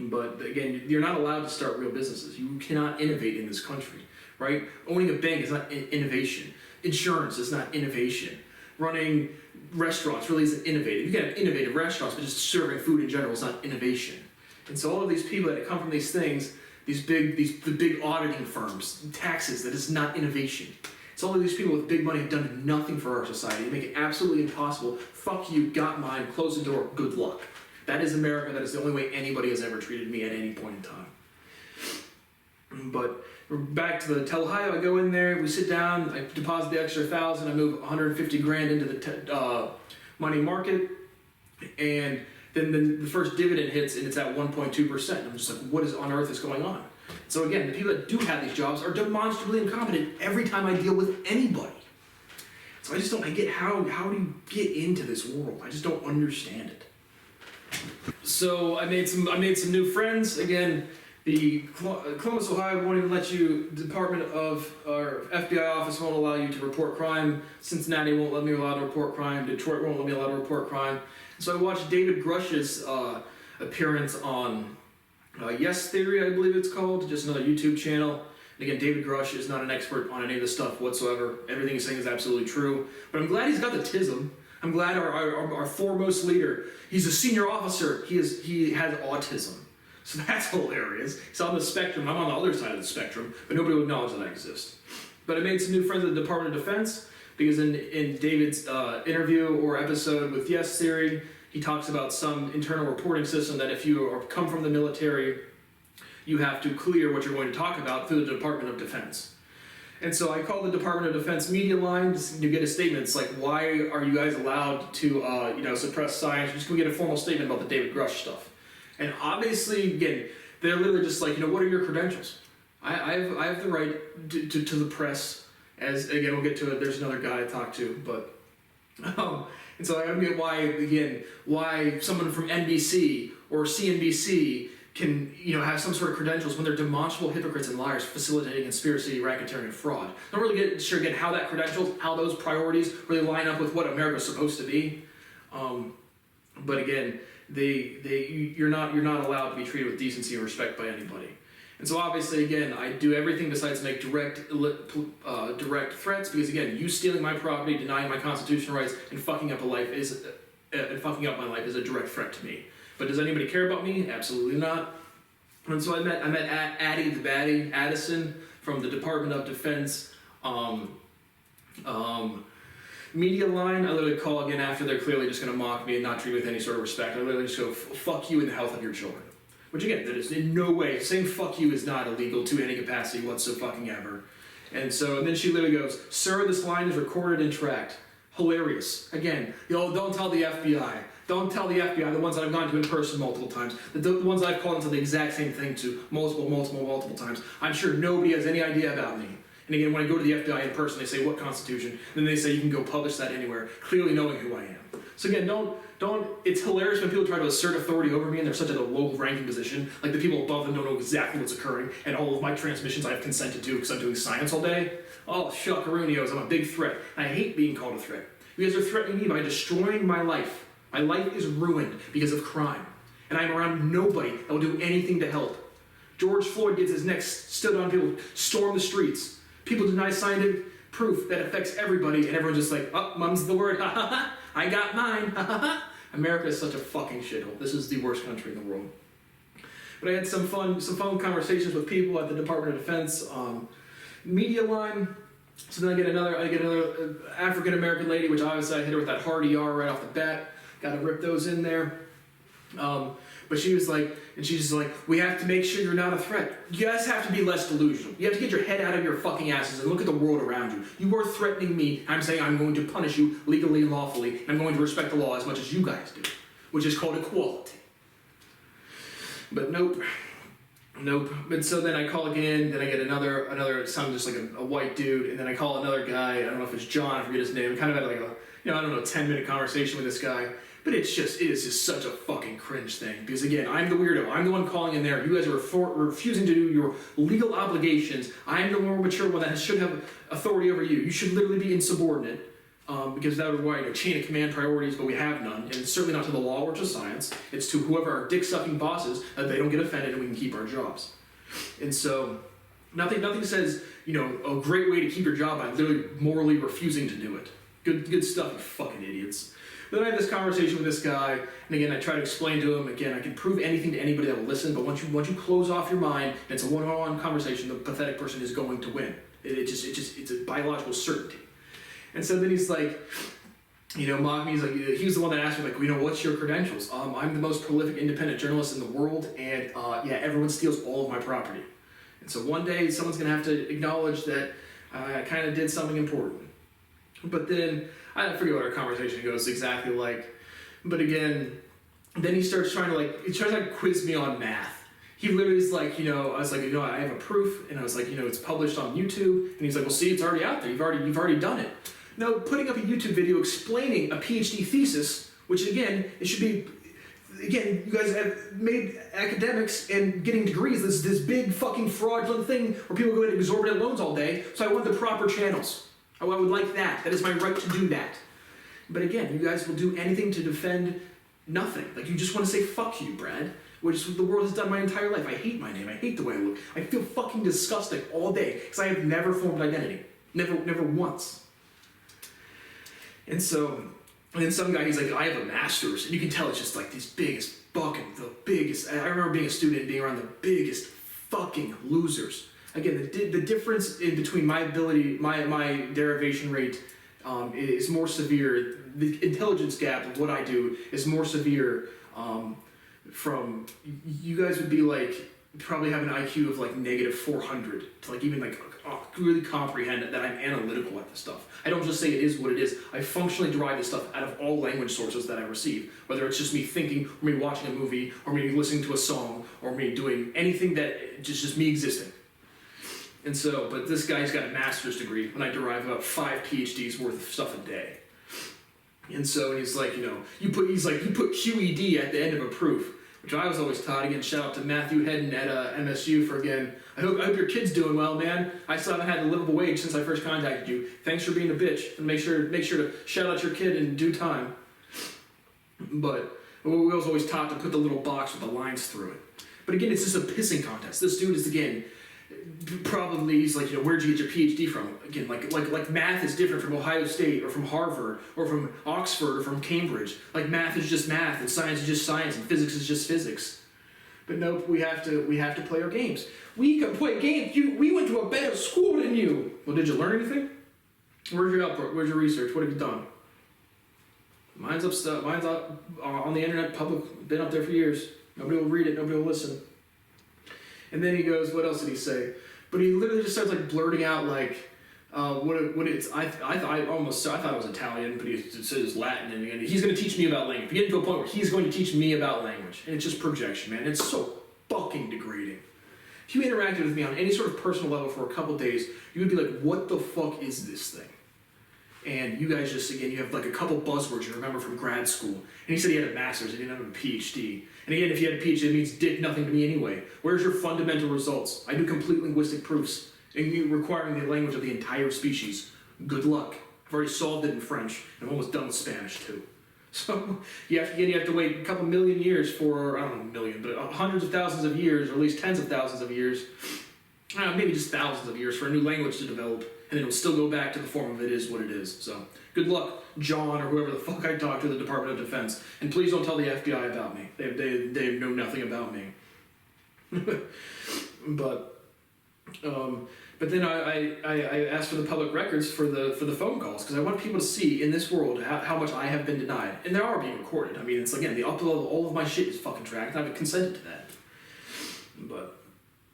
But again, you're not allowed to start real businesses. You cannot innovate in this country, right? Owning a bank is not innovation. Insurance is not innovation. Running restaurants really isn't innovative. You can have innovative restaurants, but just serving food in general is not innovation. And so all of these people that come from these things, the big auditing firms, taxes, that is not innovation. It's all of these people with big money have done nothing for our society. They make it absolutely impossible. Fuck you, got mine, close the door, good luck. That is America. That is the only way anybody has ever treated me at any point in time. But back to the Telehio, I go in there, we sit down, I deposit the extra 1,000, I move 150 grand into the money market, and then the first dividend hits and it's at 1.2%. I'm just like, what on earth is going on? So again, the people that do have these jobs are demonstrably incompetent every time I deal with anybody. So I get how do you get into this world? I just don't understand it. So I made some new friends. Again, the Columbus, Ohio won't even let you, Department of, or FBI office won't allow you to report crime. Cincinnati won't let me allow to report crime. Detroit won't let me allow to report crime. So I watched David Grush's appearance on Yes Theory, I believe it's called, just another YouTube channel. And again, David Grush is not an expert on any of this stuff whatsoever. Everything he's saying is absolutely true. But I'm glad he's got the TISM. I'm glad our foremost leader, he's a senior officer, he has autism. So that's hilarious. He's on the spectrum. I'm on the other side of the spectrum, but nobody would acknowledge that I exist. But I made some new friends at the Department of Defense because in David's interview or episode with Yes Theory, he talks about some internal reporting system that if you come from the military, you have to clear what you're going to talk about through the Department of Defense. And so I called the Department of Defense media line to get a statement. It's like, why are you guys allowed to suppress science? Just can we get a formal statement about the David Grush stuff? And obviously, again, they're literally just like, what are your credentials? I have the right to the press. As again, we'll get to it. There's another guy I talked to, but and so I don't get why someone from NBC or CNBC can have some sort of credentials when they're demonstrable hypocrites and liars facilitating conspiracy, racketeering, and fraud. I don't really get sure again how that credentials, how those priorities really line up with what America's supposed to be. But again, you're not allowed to be treated with decency and respect by anybody. And so obviously, again, I do everything besides make direct threats because again, you stealing my property, denying my constitutional rights, and fucking up my life is a direct threat to me. But does anybody care about me? Absolutely not. And so I met Addie the Baddie Addison from the Department of Defense media line. I literally call again after they're clearly just going to mock me and not treat me with any sort of respect. I literally just go, fuck you and the health of your children. Which again, that is in no way, saying fuck you is not illegal to any capacity whatsoever. And then she literally goes, sir, this line is recorded and tracked. Hilarious. Again, don't tell the FBI. Don't tell the FBI, the ones that I've gone to in person multiple times, the ones I've called into the exact same thing to multiple times. I'm sure nobody has any idea about me. And again, when I go to the FBI in person, they say, what Constitution? And then they say, you can go publish that anywhere, clearly knowing who I am. So again, it's hilarious when people try to assert authority over me and they're such a low-ranking position. Like the people above them don't know exactly what's occurring, and all of my transmissions I've consented to because I'm doing science all day. Oh, shuckaroonios, I'm a big threat. I hate being called a threat. You guys are threatening me by destroying my life. My life is ruined because of crime. And I'm around nobody that will do anything to help. George Floyd gets his neck stood on, people storm the streets. People deny scientific proof that affects everybody, and everyone's just like, oh, mum's the word, ha ha ha, I got mine, ha ha ha. America is such a fucking shithole. This is the worst country in the world. But I had some fun conversations with people at the Department of Defense media line. So then I get another African American lady, which obviously I hit her with that hard ER right off the bat. Got to rip those in there. But she's just like, we have to make sure you're not a threat. You guys have to be less delusional. You have to get your head out of your fucking asses and look at the world around you. You are threatening me. I'm saying I'm going to punish you legally and lawfully. And I'm going to respect the law as much as you guys do, which is called equality. But nope. But so then I call again, then I get another, some just like a white dude, and then I call another guy, I don't know if it's John, I forget his name, kind of had like a, 10-minute conversation with this guy. But it is just such a fucking cringe thing. Because again, I'm the weirdo. I'm the one calling in there. You guys are refusing to do your legal obligations. I'm the more mature one that should have authority over you. You should literally be insubordinate. Because that would require a chain of command priorities, but we have none. And it's certainly not to the law or to science. It's to whoever our dick-sucking bosses, that they don't get offended and we can keep our jobs. And so, nothing says, a great way to keep your job by literally morally refusing to do it. Good stuff, you fucking idiots. Then I had this conversation with this guy, and again, I try to explain to him, again, I can prove anything to anybody that will listen, but once you close off your mind, and it's a one-on-one conversation, the pathetic person is going to win. It's a biological certainty. And so then he's like, mock me. He's like, he was the one that asked me, like, what's your credentials? I'm the most prolific independent journalist in the world, and yeah, everyone steals all of my property. And so one day someone's gonna have to acknowledge that I kind of did something important. But then I forget what our conversation goes exactly like. But again, then he starts trying to quiz me on math. He literally is like, I was like, I have a proof, and I was like, it's published on YouTube, and he's like, well, see, it's already out there. You've already done it. No, putting up a YouTube video explaining a PhD thesis, which again, it should be, again, you guys have made academics and getting degrees this big fucking fraudulent thing where people go into exorbitant loans all day. So I want the proper channels. I would like that. That is my right to do that. But again, you guys will do anything to defend nothing. Like, you just want to say fuck you, Brad, which is what the world has done my entire life. I hate my name. I hate the way I look. I feel fucking disgusting all day because I have never formed identity. Never once. And then some guy, he's like, I have a master's, and you can tell it's just like the biggest. I remember being a student and being around the biggest fucking losers. Again, the difference in between my ability, my derivation rate is more severe. The intelligence gap of what I do is more severe from, you guys would be like, probably have an IQ of like negative 400 to like even like really comprehend that I'm analytical at this stuff. I don't just say it is what it is. I functionally derive this stuff out of all language sources that I receive, whether it's just me thinking, or me watching a movie, or me listening to a song, or me doing anything that just me existing. And so, but this guy's got a master's degree, and I derive about 5 PhDs worth of stuff a day. And so he's like, you put QED at the end of a proof, which I was always taught. Again, shout out to Matthew Hedden at MSU for, again, I hope your kid's doing well, man. I still haven't had a livable wage since I first contacted you. Thanks for being a bitch, and make sure to shout out your kid in due time. But we was always taught to put the little box with the lines through it. But again, it's just a pissing contest. This dude is, again, probably, he's like, where'd you get your PhD from? Again, like math is different from Ohio State or from Harvard or from Oxford or from Cambridge. Like, math is just math, and science is just science, and physics is just physics. But nope, we have to play our games. We can play games. We went to a better school than you. Well, did you learn anything? Where's your output? Where's your research? What have you done? Mine's up on the internet, public, been up there for years. Nobody will read it, nobody will listen. And then he goes, what else did he say? But he literally just starts like blurting out like, what it's, I thought it was Italian, but he said it's Latin, and he's going to teach me about language. We get to a point where he's going to teach me about language, and it's just projection, man. It's so fucking degrading. If you interacted with me on any sort of personal level for a couple days, you would be like, what the fuck is this thing? And you guys just, again, you have like a couple buzzwords you remember from grad school. And he said he had a master's, he didn't have a PhD. And again, if you had a PhD, it means dick nothing to me anyway. Where's your fundamental results? I do complete linguistic proofs, and you requiring the language of the entire species. Good luck. I've already solved it in French, and I'm almost done with Spanish too. So you have to wait a couple million years for, I don't know, a million, but hundreds of thousands of years, or at least tens of thousands of years, maybe just thousands of years for a new language to develop, and it'll still go back to the form of it is what it is. So good luck, John, or whoever the fuck I talk to the Department of Defense, and please don't tell the FBI about me. They know nothing about me. But then I asked for the public records for the phone calls, because I want people to see in this world how much I have been denied, and they are being recorded. I mean, it's again, the upload of all of my shit is fucking tracked, and I've consented to that. But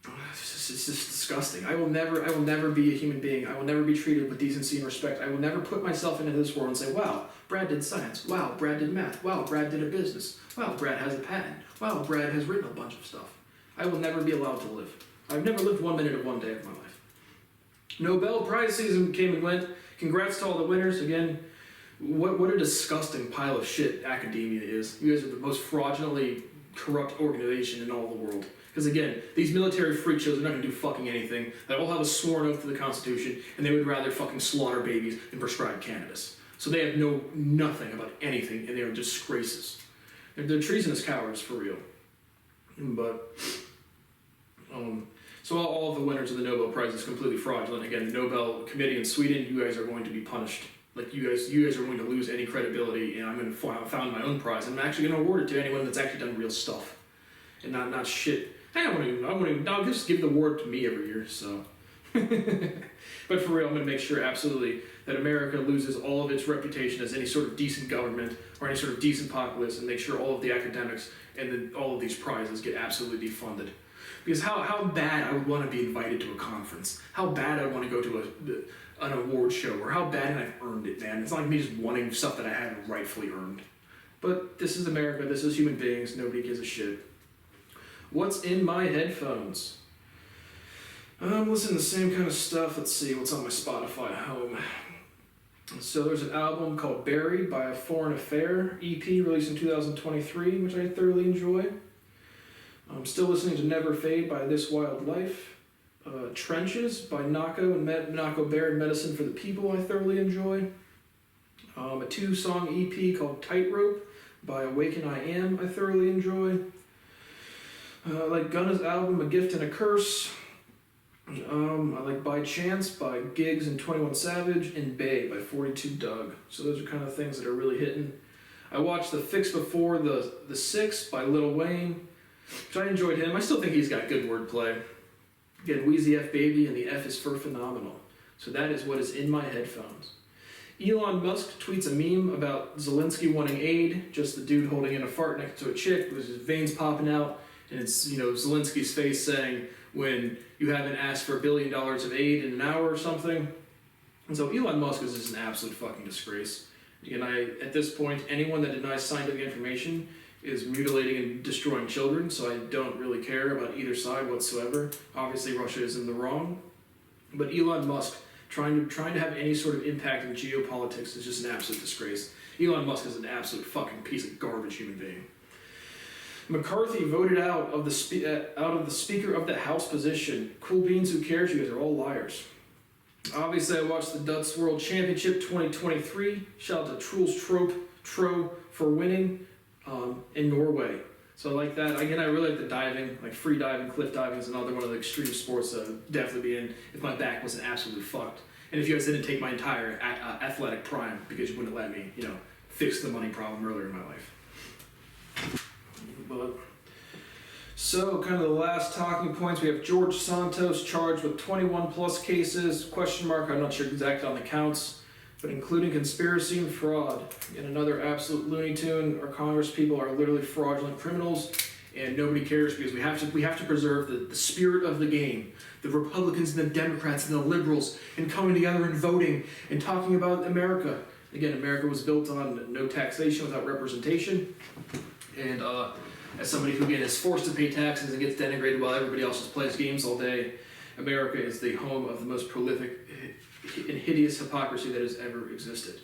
it's just disgusting. I will never be a human being. I will never be treated with decency and respect. I will never put myself into this world and say, wow, Brad did science. Wow, Brad did math. Wow, Brad did a business. Wow, Brad has a patent. Wow, Brad has written a bunch of stuff. I will never be allowed to live. I've never lived 1 minute of one day of my life. Nobel Prize season came and went. Congrats to all the winners. Again, what a disgusting pile of shit academia is. You guys are the most fraudulently corrupt organization in all the world. Because again, these military freak shows are not going to do fucking anything. They all have a sworn oath to the Constitution, and they would rather fucking slaughter babies than prescribe cannabis. So they have nothing about anything, and they are disgraces. They're treasonous cowards, for real. But, so all of the winners of the Nobel Prize is completely fraudulent. Again, the Nobel Committee in Sweden, you guys are going to be punished. Like, you guys are going to lose any credibility, and I'm going to found my own prize. I'm actually going to award it to anyone that's actually done real stuff. And not shit. I want to just give the award to me every year, so. But for real, I'm going to make sure absolutely that America loses all of its reputation as any sort of decent government or any sort of decent populace, and make sure all of the academics and all of these prizes get absolutely defunded. Because how bad I would want to be invited to a conference, how bad I would want to go to an award show, or how bad I've earned it, man. It's not like me just wanting stuff that I haven't rightfully earned. But this is America, this is human beings, nobody gives a shit. What's in my headphones? I'm listening to the same kind of stuff. Let's see what's on my Spotify home. So there's an album called Buried by a Foreign Affair, EP released in 2023, which I thoroughly enjoy. I'm still listening to Never Fade by This Wild Life. Trenches by Nako and Nako Bear and Medicine for the People, I thoroughly enjoy. A 2-song EP called Tightrope by Awaken I Am, I thoroughly enjoy. I like Gunna's album A Gift and a Curse. I like By Chance by Giggs and 21 Savage, and Bay by 42 Doug. So those are kind of things that are really hitting. I watched The Fix Before the Six by Lil Wayne, which I enjoyed him. I still think he's got good wordplay. Again, Wheezy F Baby, and the F is for phenomenal. So that is what is in my headphones. Elon Musk tweets a meme about Zelensky wanting aid, just the dude holding in a fart next to a chick with his veins popping out, and it's, Zelensky's face saying, when you haven't asked for $1 billion of aid in an hour or something. And so Elon Musk is just an absolute fucking disgrace. Again, at this point, anyone that denies scientific information is mutilating and destroying children, so I don't really care about either side whatsoever. Obviously, Russia is in the wrong. But Elon Musk trying to have any sort of impact in geopolitics is just an absolute disgrace. Elon Musk is an absolute fucking piece of garbage human being. McCarthy voted out of the Speaker of the House position. Cool beans, who cares? You guys are all liars. Obviously, I watched the Dutch World Championship 2023. Shout out to Truls Tro for winning in Norway. So I like that. Again, I really like the diving, like free diving, cliff diving is another one of the extreme sports that I'd definitely be in if my back wasn't absolutely fucked. And if you guys didn't take my entire athletic prime because you wouldn't let me, fix the money problem earlier in my life. But, so kind of the last talking points, we have George Santos charged with 21 plus cases, question mark, I'm not sure exactly on the counts, but including conspiracy and fraud. And another absolute Looney Tune. Our Congress people are literally fraudulent criminals, and nobody cares because we have to preserve the spirit of the game. The Republicans and the Democrats and the liberals, and coming together and voting and talking about America. Again, America was built on no taxation without representation, and as somebody who, again, is forced to pay taxes and gets denigrated while everybody else just plays games all day, America is the home of the most prolific and hideous hypocrisy that has ever existed.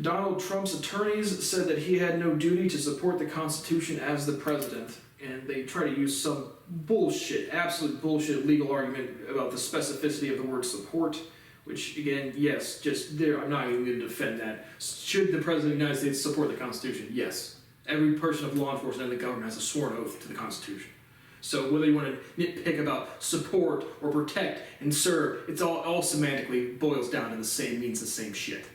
Donald Trump's attorneys said that he had no duty to support the Constitution as the president, and they try to use some bullshit, absolute bullshit legal argument about the specificity of the word support, which, again, yes, just there, I'm not even going to defend that. Should the President of the United States support the Constitution? Yes. Every person of law enforcement and the government has a sworn oath to the Constitution. So whether you want to nitpick about support or protect and serve, it's all semantically boils down to the same, means the same shit.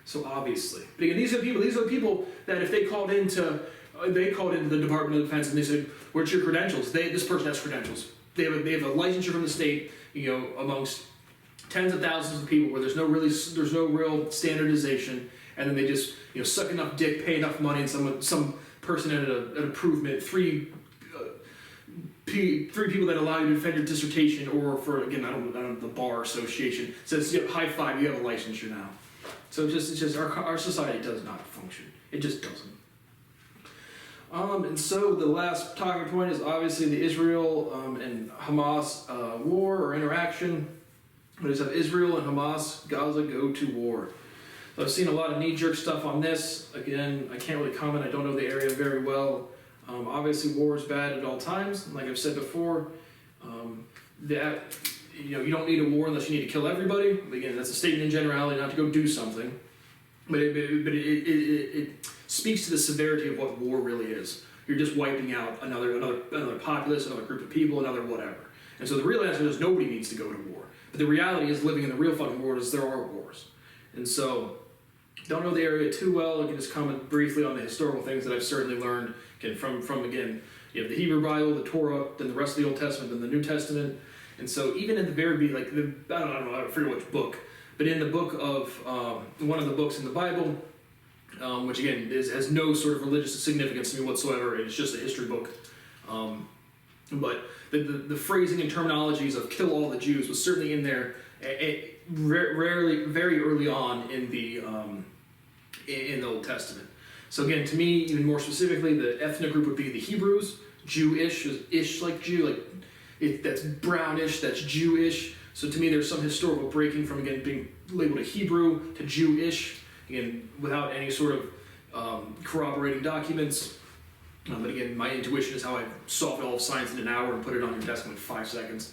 So obviously. But again, these are the people that if they called into the Department of Defense and they said, where's your credentials? This person has credentials. They have a licensure from the state, amongst tens of thousands of people where there's no real standardization, and then they just suck enough dick, pay enough money, and some person at an improvement, three people that allow you to defend your dissertation, or for, again, I don't know, the bar association says, high five, you have a licensure now. So it's just our society does not function. It just doesn't. And so the last talking point is obviously the Israel and Hamas war or interaction. We just have Israel and Hamas, Gaza go to war. So I've seen a lot of knee-jerk stuff on this. Again, I can't really comment. I don't know the area very well. Obviously, war is bad at all times. Like I've said before, you don't need a war unless you need to kill everybody. But again, that's a statement in generality, not to go do something. But it speaks to the severity of what war really is. You're just wiping out another populace, another group of people, another whatever. And so the real answer is nobody needs to go to war. But the reality is, living in the real fucking world is there are wars. And so, don't know the area too well. I can just comment briefly on the historical things that I've certainly learned. Again, from you have the Hebrew Bible, the Torah, then the rest of the Old Testament, then the New Testament. And so even at the very beginning, like I don't know, I forget which book, but in the book of one of the books in the Bible, which again has no sort of religious significance to me whatsoever. It's just a history book. But the phrasing and terminologies of "kill all the Jews" was certainly in there, very early on in the Old Testament. So again, to me, even more specifically, the ethnic group would be the Hebrews. Jewish is ish like Jew, like that's brownish, that's Jewish. So to me, there's some historical breaking from again being labeled a Hebrew to Jewish, again without any sort of corroborating documents. But again, my intuition is how I solved all of science in an hour and put it on your desk in like 5 seconds.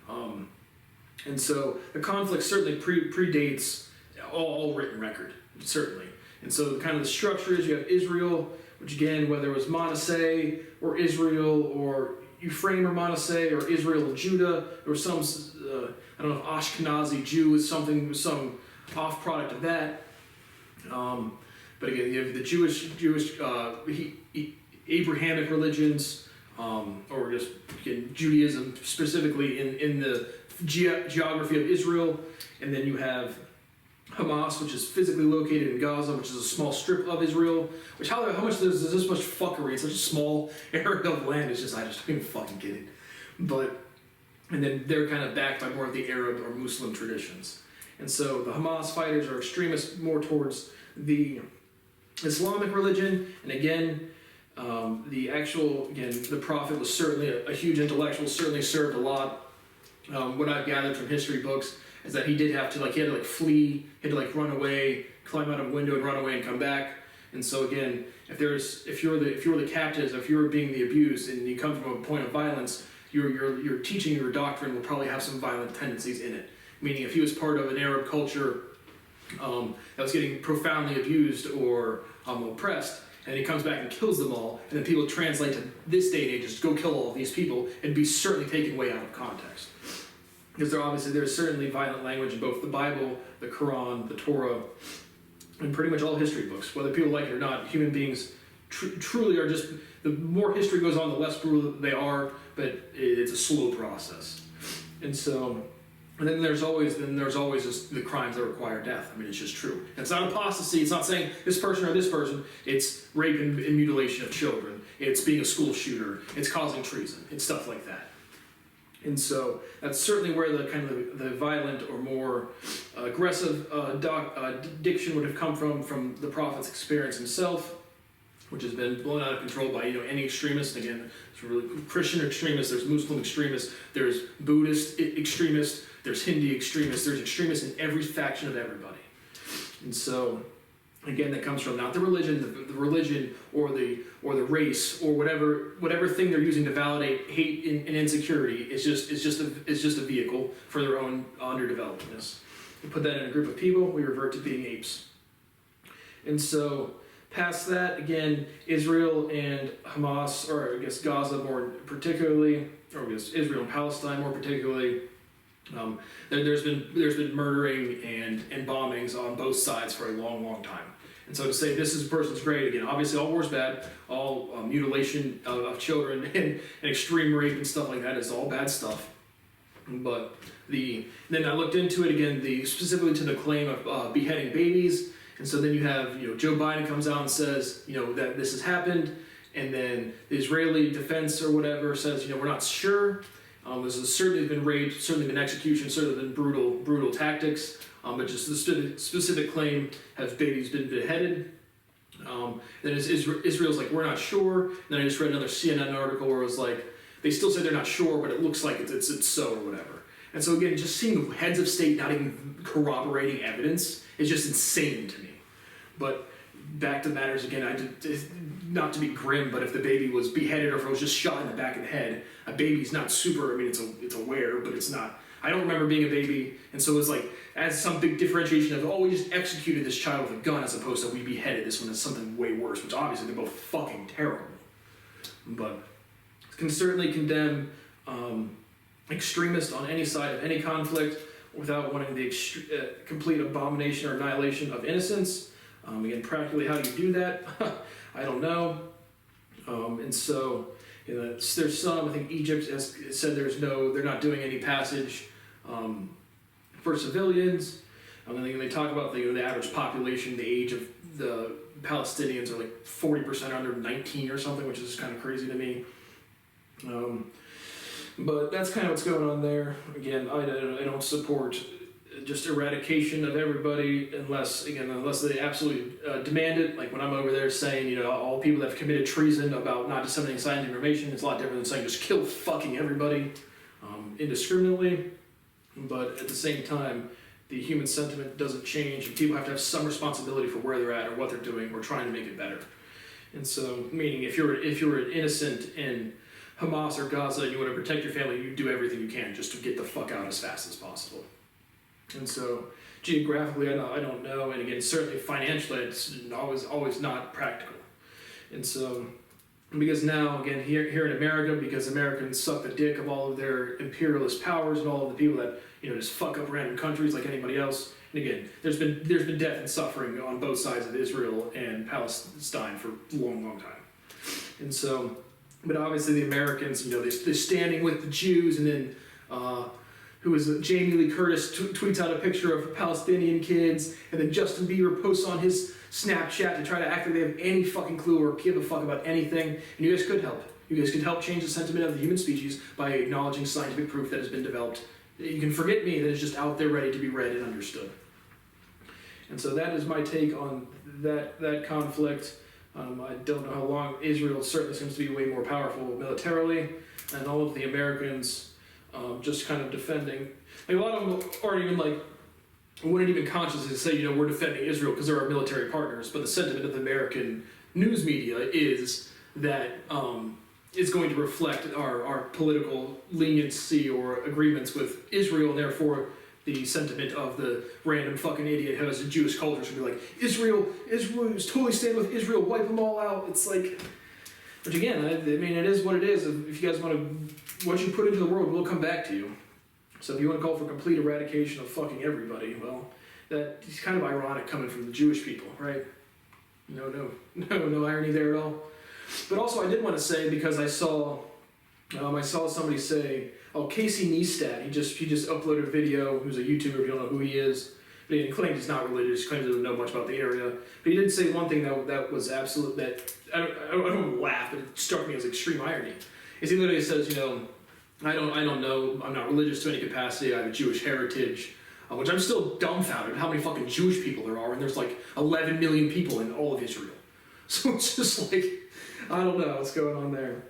And so the conflict certainly predates all written record, certainly. And so kind of the structure is you have Israel, which again, whether it was Manasseh or Israel or Ephraim or Manasseh or Israel and Judah, there was some, I don't know if Ashkenazi Jew is some off product of that. But again, you have the Jewish Abrahamic religions, or just again, Judaism specifically in the geography of Israel, and then you have Hamas, which is physically located in Gaza, which is a small strip of Israel. Which how much there's this much fuckery? It's such a small area of land. It's just I just don't even fucking get it. And then they're kind of backed by more of the Arab or Muslim traditions. And so the Hamas fighters are extremists more towards the Islamic religion, and again. The prophet was certainly a huge intellectual, certainly served a lot. What I've gathered from history books is that he did have to he had to flee, he had to run away, climb out of a window and run away and come back. And so again, if you're the captives, if you're being the abused and you come from a point of violence, your teaching, your doctrine will probably have some violent tendencies in it. Meaning if he was part of an Arab culture that was getting profoundly abused or oppressed, and he comes back and kills them all, and then people translate to this day and age, just go kill all of these people, and be certainly taken way out of context. Because there's certainly violent language in both the Bible, the Quran, the Torah, and pretty much all history books. Whether people like it or not, human beings truly are just, the more history goes on, the less brutal they are, but it's a slow process. And so, and then there's always just the crimes that require death. I mean, it's just true. And it's not apostasy. It's not saying this person or this person. It's rape and mutilation of children. It's being a school shooter. It's causing treason. It's stuff like that. And so that's certainly where the kind of the violent or more aggressive diction would have come from the prophet's experience himself, which has been blown out of control by any extremist. Again, it's really Christian extremists. There's Muslim extremists. There's Buddhist extremists. There's Hindi extremists. There's extremists in every faction of everybody. And so, again, that comes from not the religion, the religion or the race or whatever thing they're using to validate hate and insecurity. It's just a vehicle for their own underdevelopedness. You put that in a group of people, we revert to being apes. And so, past that, again, Israel and Hamas, or I guess Gaza more particularly, or I guess Israel and Palestine more particularly. There's been murdering and bombings on both sides for a long time. And so to say this person's great, again, obviously all war's bad, all mutilation of children and extreme rape and stuff like that is all bad stuff. But then I looked into it again, specifically to the claim of beheading babies. And so then you have, Joe Biden comes out and says, that this has happened. And then the Israeli defense or whatever says, we're not sure. There's certainly been rape, certainly been execution, certainly been brutal tactics, but just the specific claim, have babies been beheaded? Then Israel's like, we're not sure. And then I just read another CNN article where it was like, they still say they're not sure, but it looks like it's so or whatever. And so again, just seeing the heads of state not even corroborating evidence is just insane to me. But back to matters again, not to be grim, but if the baby was beheaded or if it was just shot in the back of the head, a baby's not super, I mean, it's aware, but it's not. I don't remember being a baby, and so it was like, as some big differentiation of, we just executed this child with a gun as opposed to we beheaded this one as something way worse, which obviously they're both fucking terrible. But can certainly condemn extremists on any side of any conflict without wanting the complete abomination or annihilation of innocence. Again, practically how do you do that? I don't know. And so, There's some, I think Egypt has said they're not doing any passage for civilians. And then they talk about the average population, the age of the Palestinians are like 40% under 19 or something, which is kind of crazy to me. But that's kind of what's going on there. Again, I don't support just eradication of everybody unless they absolutely demand it. Like when I'm over there saying, all people that have committed treason about not disseminating scientific information, it's a lot different than saying just kill fucking everybody indiscriminately. But at the same time, the human sentiment doesn't change, and people have to have some responsibility for where they're at or what they're doing or trying to make it better. And so, meaning if you're an innocent in Hamas or Gaza and you want to protect your family, you do everything you can just to get the fuck out as fast as possible. And so, geographically, I don't know, and again, certainly financially, it's always not practical. And so, because now, again, here in America, because Americans suck the dick of all of their imperialist powers and all of the people that just fuck up random countries like anybody else. And again, there's been death and suffering on both sides of Israel and Palestine for a long time. And so, but obviously the Americans, they're standing with the Jews, and then who is Jamie Lee Curtis tweets out a picture of Palestinian kids, and then Justin Bieber posts on his Snapchat to try to act like they have any fucking clue or give a fuck about anything. And you guys could help. You guys could help change the sentiment of the human species by acknowledging scientific proof that has been developed. You can forget me, that is just out there ready to be read and understood. And so that is my take on that conflict. I don't know how long. Israel certainly seems to be way more powerful militarily, and all of the Americans just kind of defending. Like a lot of them aren't even wouldn't even consciously say, we're defending Israel because they're our military partners, but the sentiment of the American news media is that is going to reflect our political leniency or agreements with Israel, and therefore the sentiment of the random fucking idiot who has a Jewish culture should be like, Israel is totally stand with Israel, wipe them all out. It's like, which again, I mean, it is what it is. If you guys want to, what you put into the world will come back to you. So if you want to call for complete eradication of fucking everybody, well, that's kind of ironic coming from the Jewish people, right? No irony there at all. But also, I did want to say, because I saw somebody say, Casey Neistat, he just uploaded a video. Who's a YouTuber? If you don't know who he is, but he claims he's not religious. He claims he doesn't know much about the area. But he did say one thing that was absolute. That I don't laugh, but it struck me as extreme irony. Is he literally says, I don't know. I'm not religious to any capacity. I have a Jewish heritage, which I'm still dumbfounded how many fucking Jewish people there are, and there's like 11 million people in all of Israel. So it's just like, I don't know what's going on there.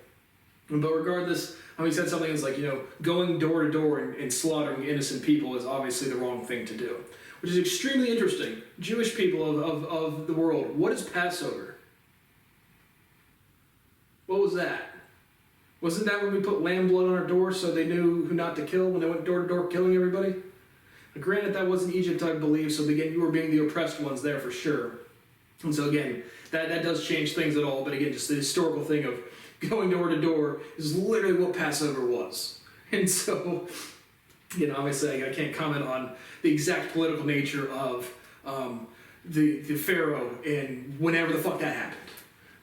But regardless, he said something that's like, going door to door and slaughtering innocent people is obviously the wrong thing to do, which is extremely interesting. Jewish people of the world, what is Passover? What was that? Wasn't that when we put lamb blood on our door so they knew who not to kill when they went door to door killing everybody? Granted, that wasn't Egypt, I believe, so again, you were being the oppressed ones there for sure. And so again, that does change things at all, but again, just the historical thing of going door to door is literally what Passover was. And so, obviously I can't comment on the exact political nature of the Pharaoh and whenever the fuck that happened.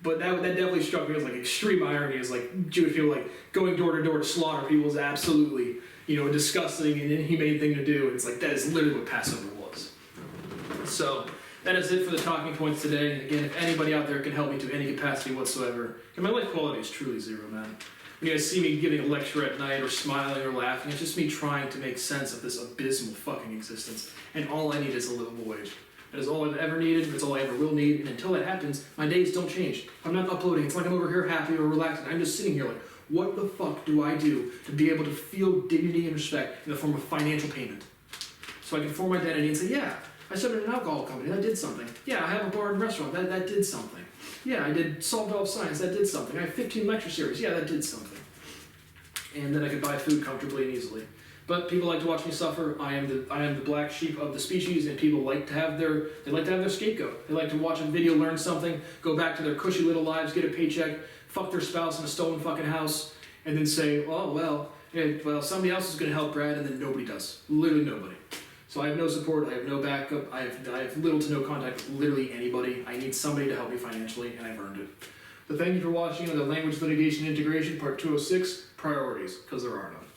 But that definitely struck me as like extreme irony, is like Jewish people like going door to door to slaughter people is absolutely, a disgusting and inhumane thing to do. And it's like, that is literally what Passover was. So that is it for the talking points today. Again, if anybody out there can help me to any capacity whatsoever, and my life quality is truly zero, man. When you guys see me giving a lecture at night or smiling or laughing, it's just me trying to make sense of this abysmal fucking existence. And all I need is a livable wage. That is all I've ever needed, that's all I ever will need, and until that happens, my days don't change. I'm not uploading, it's like I'm over here happy or relaxing. I'm just sitting here like, what the fuck do I do to be able to feel dignity and respect in the form of financial payment? So I can form my identity and say, yeah, I started an alcohol company, that did something. Yeah, I have a bar and restaurant, that did something. Yeah, I did Solve All Science, that did something. I have 15 lecture series, yeah, that did something. And then I could buy food comfortably and easily. But people like to watch me suffer. I am the black sheep of the species, and people like to have their scapegoat. They like to watch a video, learn something, go back to their cushy little lives, get a paycheck, fuck their spouse in a stolen fucking house, and then say, oh well, somebody else is going to help Brad, and then nobody does. Literally nobody. So I have no support. I have no backup. I have little to no contact with literally anybody. I need somebody to help me financially, and I've earned it. So thank you for watching on the Language Litigation Integration Part 206, Priorities, because there are none.